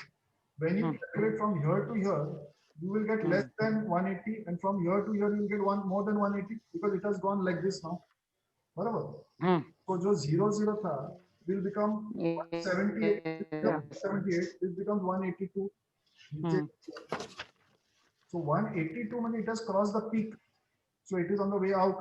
when you Hmm. calculate from here to here, you will get less than 180, and from here to here you will get more than 180 because it has gone like this now. Whatever. Hmm. So जो 0 था will become 178. Yes. 178. This becomes 182. Hmm. So 182 means it has crossed the peak. So it is on the way out.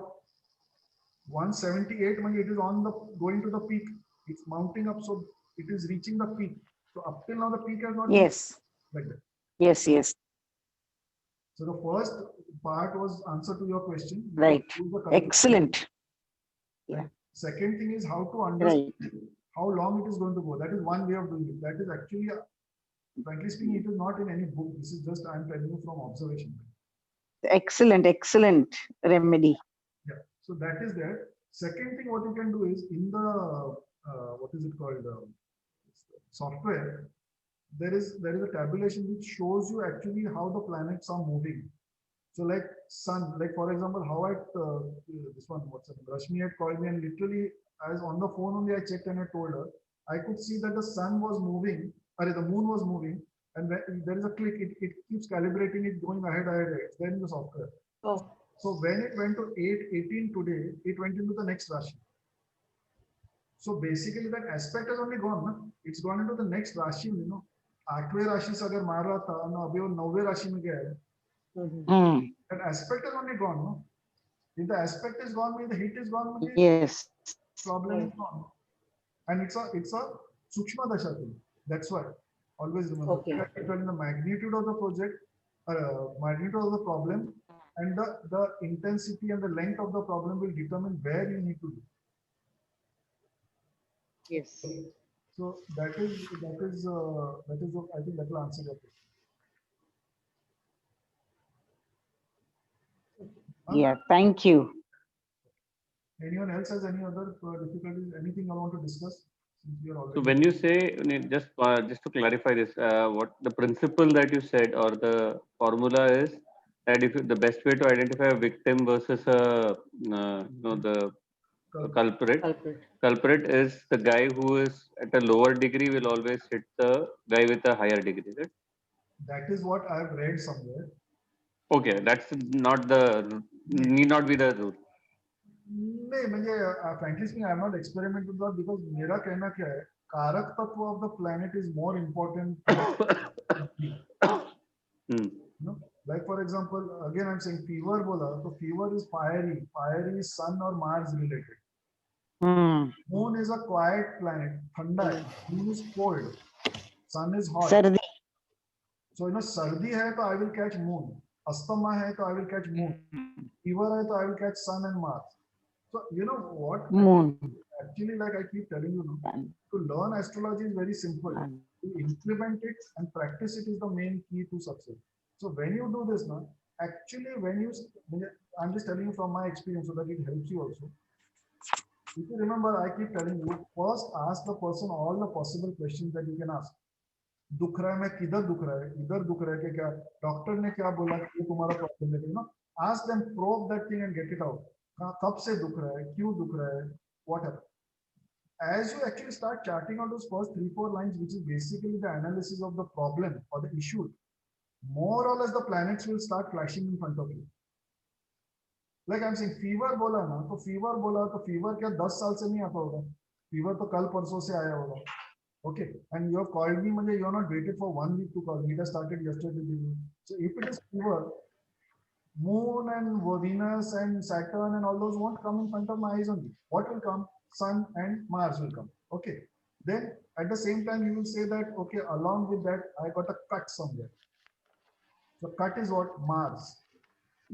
178 means it is on the going to the peak. It's mounting up, so it is reaching the peak. So up till now the peak has not Yes. been like that. Yes, yes. So the first part was answer to your question. Right. Use the calculation. Excellent. Second thing is how to understand Right. how long it is going to go. That is one way of doing it. That is actually, frankly speaking, it is not in any book. This is just I am telling you from observation. Excellent, excellent remedy. Yeah. So that is there. Second thing, what you can do is in the what is it called software. There is a tabulation which shows you actually how the planets are moving. So like sun, like for example, how at this one, what's it? Rashmi had called me and literally as on the phone only I checked and I told her, I could see that the sun was moving, or the moon was moving, and when there is a click, it keeps calibrating it, going ahead. It's there in the software. Oh. So when it went to 8:18 today, it went into the next Rashi. So basically that aspect has only gone, na? It's gone into the next Rashi, you know. 8वें राशि से अगर मार रहा था ना, अभी वो 9वें राशि में गया है. Hmm. That aspect is only gone, no? If the aspect is gone, means the heat is gone, means Yes. problem is gone. And it's a Sukshma Dasha thing. That's why. Always remember. Okay. Telling the magnitude of the project, magnitude of the problem, and the intensity and the length of the problem will determine where you need to do. Yes. So that is I think that will answer your question. Yeah, thank you. Anyone else has any other difficulties? Anything I want to discuss? Since we are already. So when you say, just to clarify this, what the principle that you said or the formula is that if the best way to identify a victim versus the culprit is the guy who is at a lower degree will always hit the guy with a higher degree, right? That is what I have read somewhere. Okay, that's not the need not be the rule. नहीं म्हणजे frankly speaking I have not experimented with that because मेरा कहना क्या है कारक तत्व of the planet is more important Hmm. you know, like for example again I'm saying fever बोला तो fever is fiery is sun or Mars related. Hmm. Moon is a quiet planet, ठंडा है. Moon is cold, sun is hot. Sardi. So you know सर्दी है तो I will catch moon, asthma है तो I will catch moon, fever है तो I will catch sun and Mars. So you know what? Moon. Actually, like I keep telling you, to learn astrology is very simple. To implement it and practice it is the main key to success. So when you do this now, actually I'm just telling you from my experience so that it helps you also. If you remember, I keep telling you, first ask the person all the possible questions that you can ask. दुख रहा है मैं किधर दुख रहा है इधर दुख रहा है कि क्या डॉक्टर ने क्या बोला कि ये तुम्हारा प्रॉब्लम है ना ask them probe that thing and get it out कब से दुख रहा है क्यों दुख रहा है whatever as you actually start charting out those first 3-4 lines which is basically the analysis of the problem or the issue more or less the planets will start flashing in front of you like I'm saying fever बोला ना तो fever क्या 10 साल से नहीं आता होगा fever तो कल परसों से आया होगा. Okay, and you have called me, you have not waited for 1 week to call me. It has started yesterday. So if it is fever, Moon and Venus and Saturn and all those won't come in front of my eyes only. What will come? Sun and Mars will come. Okay. Then at the same time, you will say that, okay, along with that, I got a cut somewhere. So cut is what? Mars.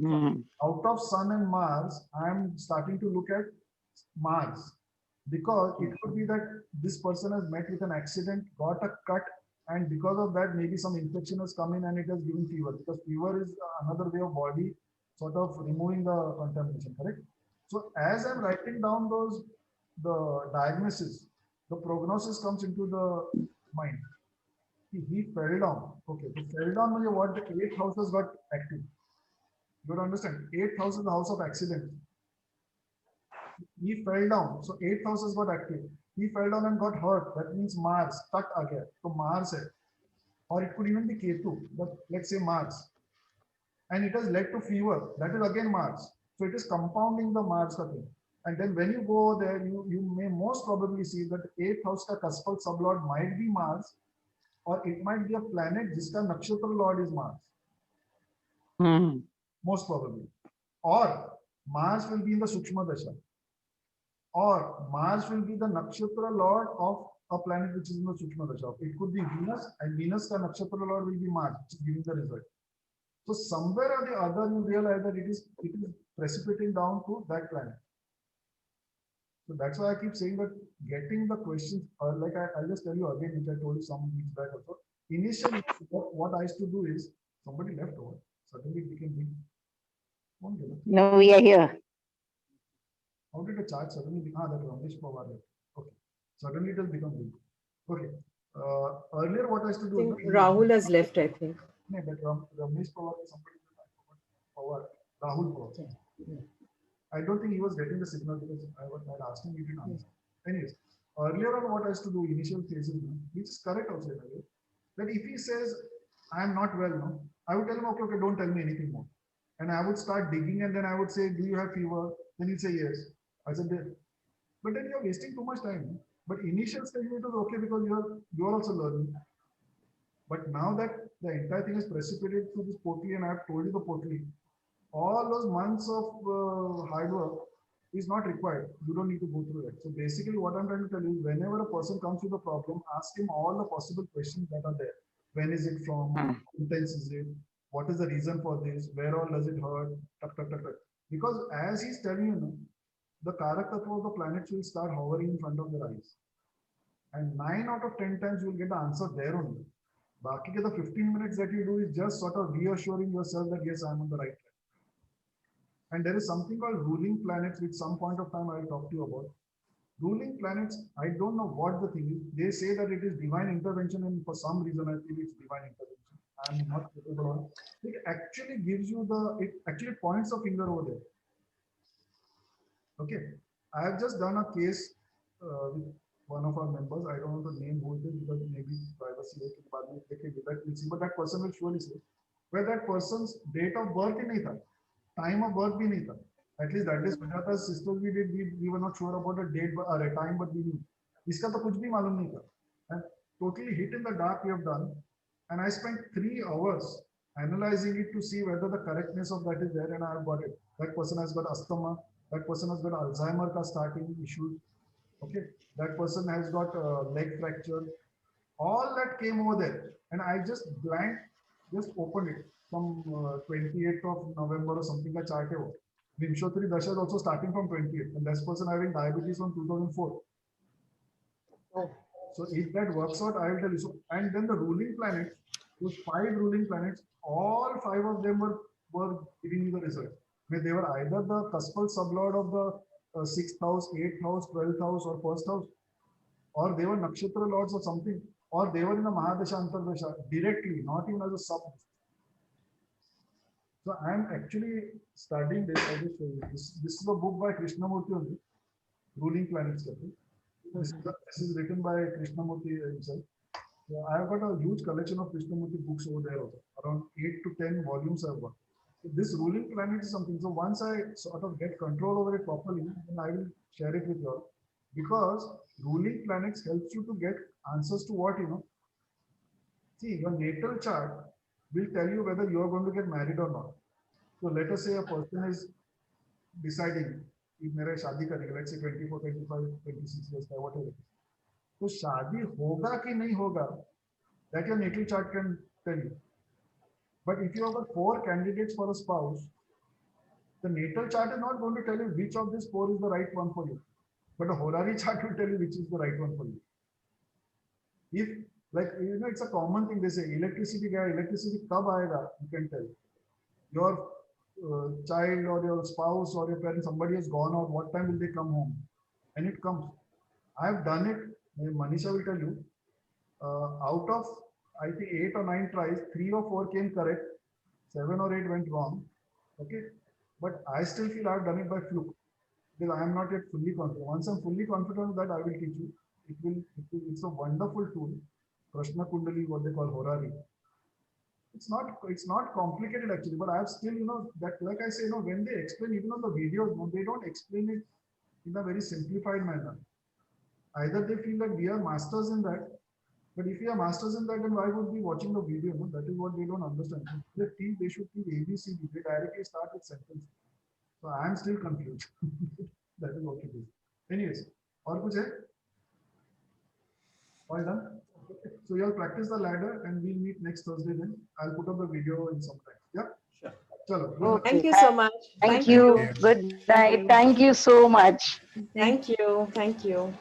Mm. Out of Sun and Mars, I am starting to look at Mars, because it could be that this person has met with an accident, got a cut, and because of that, maybe some infection has come in and it has given fever, because fever is another way of body sort of removing the contamination, correct? So as I'm writing down the diagnosis, the prognosis comes into the mind. He fell down. Okay, so fell down means what? The eighth house has got active. You don't understand? Eighth house is the house of accident. He fell down. So eighth house has got active. He fell down and got hurt. That means Mars stuck again. So Mars hai. Or it could even be Ketu, but let's say Mars. And it has led to fever. That is again Mars. So it is compounding the Mars thing. And then when you go there, you may most probably see that eighth house ka Kaspal sublord might be Mars, or it might be a planet jiska nakshatra lord is Mars. Mm. Most probably. Or Mars will be in the Sukshma Dasha. Or Mars will be the nakshatra lord of a planet which is in the Sukshma Dasha. It could be Venus, and Venus ka nakshatra lord will be Mars, which is giving the result. So somewhere or the other you realize that it is precipitating down to that planet. So that's why I keep saying that getting the questions, like I'll just tell you again, which I told you some weeks back also. Initially, what I used to do is, somebody left over, suddenly it became big. No, we are here. How did the chart suddenly become that Ramesh Pawar left? Okay, suddenly it has become big. Okay, earlier what I used to I do. think Rahul has left, I think. No, that Ramesh Pawar is somebody, Pawar, Rahul Pawar. I don't think he was getting the signal because I had asked him, he didn't answer. Anyways, earlier on what I used to do, initial phases, which is correct also in a way, that if he says, I am not well now, I would tell him, okay, don't tell me anything more. And I would start digging and then I would say, do you have fever? Then he'll say, yes. I said, but then you're wasting too much time. But initial stage it was okay because you are also learning. But now that the entire thing is precipitated through this portal and I have told you the portal, all those months of hard work is not required. You don't need to go through it. So basically what I'm trying to tell you is whenever a person comes with a problem, ask him all the possible questions that are there. When is it from? How intense is it? What is the reason for this? Where all does it hurt? Tuck, tuck, tuck, tuck. Because as he's telling you, the Karak Tattva of the planets will start hovering in front of your eyes. And 9 out of 10 times you will get the answer there only. Baki ke the 15 minutes that you do is just sort of reassuring yourself that yes, I'm on the right track. And there is something called ruling planets, which some point of time I will talk to you about. Ruling planets, I don't know what the thing is. They say that it is divine intervention, and for some reason I feel it's divine intervention. I'm not capable of it. It actually gives you it actually points a finger over there. Okay. I have just done a case with one of our members. I don't know the name who it is because maybe privacy we'll see, but that person will surely say where that person's date of birth ही नहीं था, time of birth भी नहीं था. At least that is Sujata's sisters we did. We were not sure about a date or a time, but we knew. इसका तो कुछ भी मालूम नहीं था. And totally hit in the dark we have done. And I spent 3 hours analyzing it to see whether the correctness of that is there, and I have got it. That person has got asthma. That person has got Alzheimer ka starting issues. Okay. That person has got leg fracture. All that came over there. And I just opened it from 28th of November or something like chart. Vimshotri Dasha is also starting from 28th. And this person having diabetes from 2004. Oh. So if that works out, I will tell you. So, and then the ruling planets, those 5 ruling planets, all 5 of them were giving you the result. They were either the Kaspal sublord of the 6th house, 8th house, 12th house, or 1st house, or they were nakshatra lords or something, or they were in the Mahadasha Antardasha directly, not even as a sub. So I am actually studying this. I will show you. This is a book by Krishnamurti only, Ruling Planets. This is written by Krishnamurti himself. So I have got a huge collection of Krishnamurti books over there also. Around 8 to 10 volumes I have got. So this ruling planet is something. So once I sort of get control over it properly, then I will share it with you all. Because ruling planets helps you to get answers to what, See, your natal chart will tell you whether you are going to get married or not. So let us say a person is deciding कि मेरा शादी करेगा, let's say 24, 25, 26 years का whatever. तो शादी होगा कि नहीं होगा, that your natal chart can tell you. But if you have got 4 candidates for a spouse, the natal chart is not going to tell you which of these 4 is the right one for you. But a horary chart will tell you which is the right one for you. If, like, you know, it's a common thing, they say electricity kab aayega, you can tell. Your child or your spouse or your parent, somebody has gone out, what time will they come home? And it comes. I have done it. Manisha will tell you. Out of, I think 8 or 9 tries, 3 or 4 came correct, 7 or 8 went wrong. Okay, but I still feel I have done it by fluke because I am not yet fully confident. Once I'm fully confident of that, I will teach you. It's a wonderful tool. Prashna Kundali, what they call horary. It's not complicated actually, but I have still, you know, that, like I say, you know, when they explain even on the videos, they don't explain it in a very simplified manner. Either they feel that we are masters in that, but if we are masters in that, then why would we be watching the video? No? That is what they don't understand. They should teach ABCD. They directly start with sentences. So I am still confused. That is what it is. Anyways, और कुछ है? All done? Okay. So you all practice the ladder and we'll meet next Thursday then. I'll put up the video in some time. Yeah? Sure. Chalo. Okay. Thank you so much. Thank you. Good night. Thank you so much. Thank you. Thank you.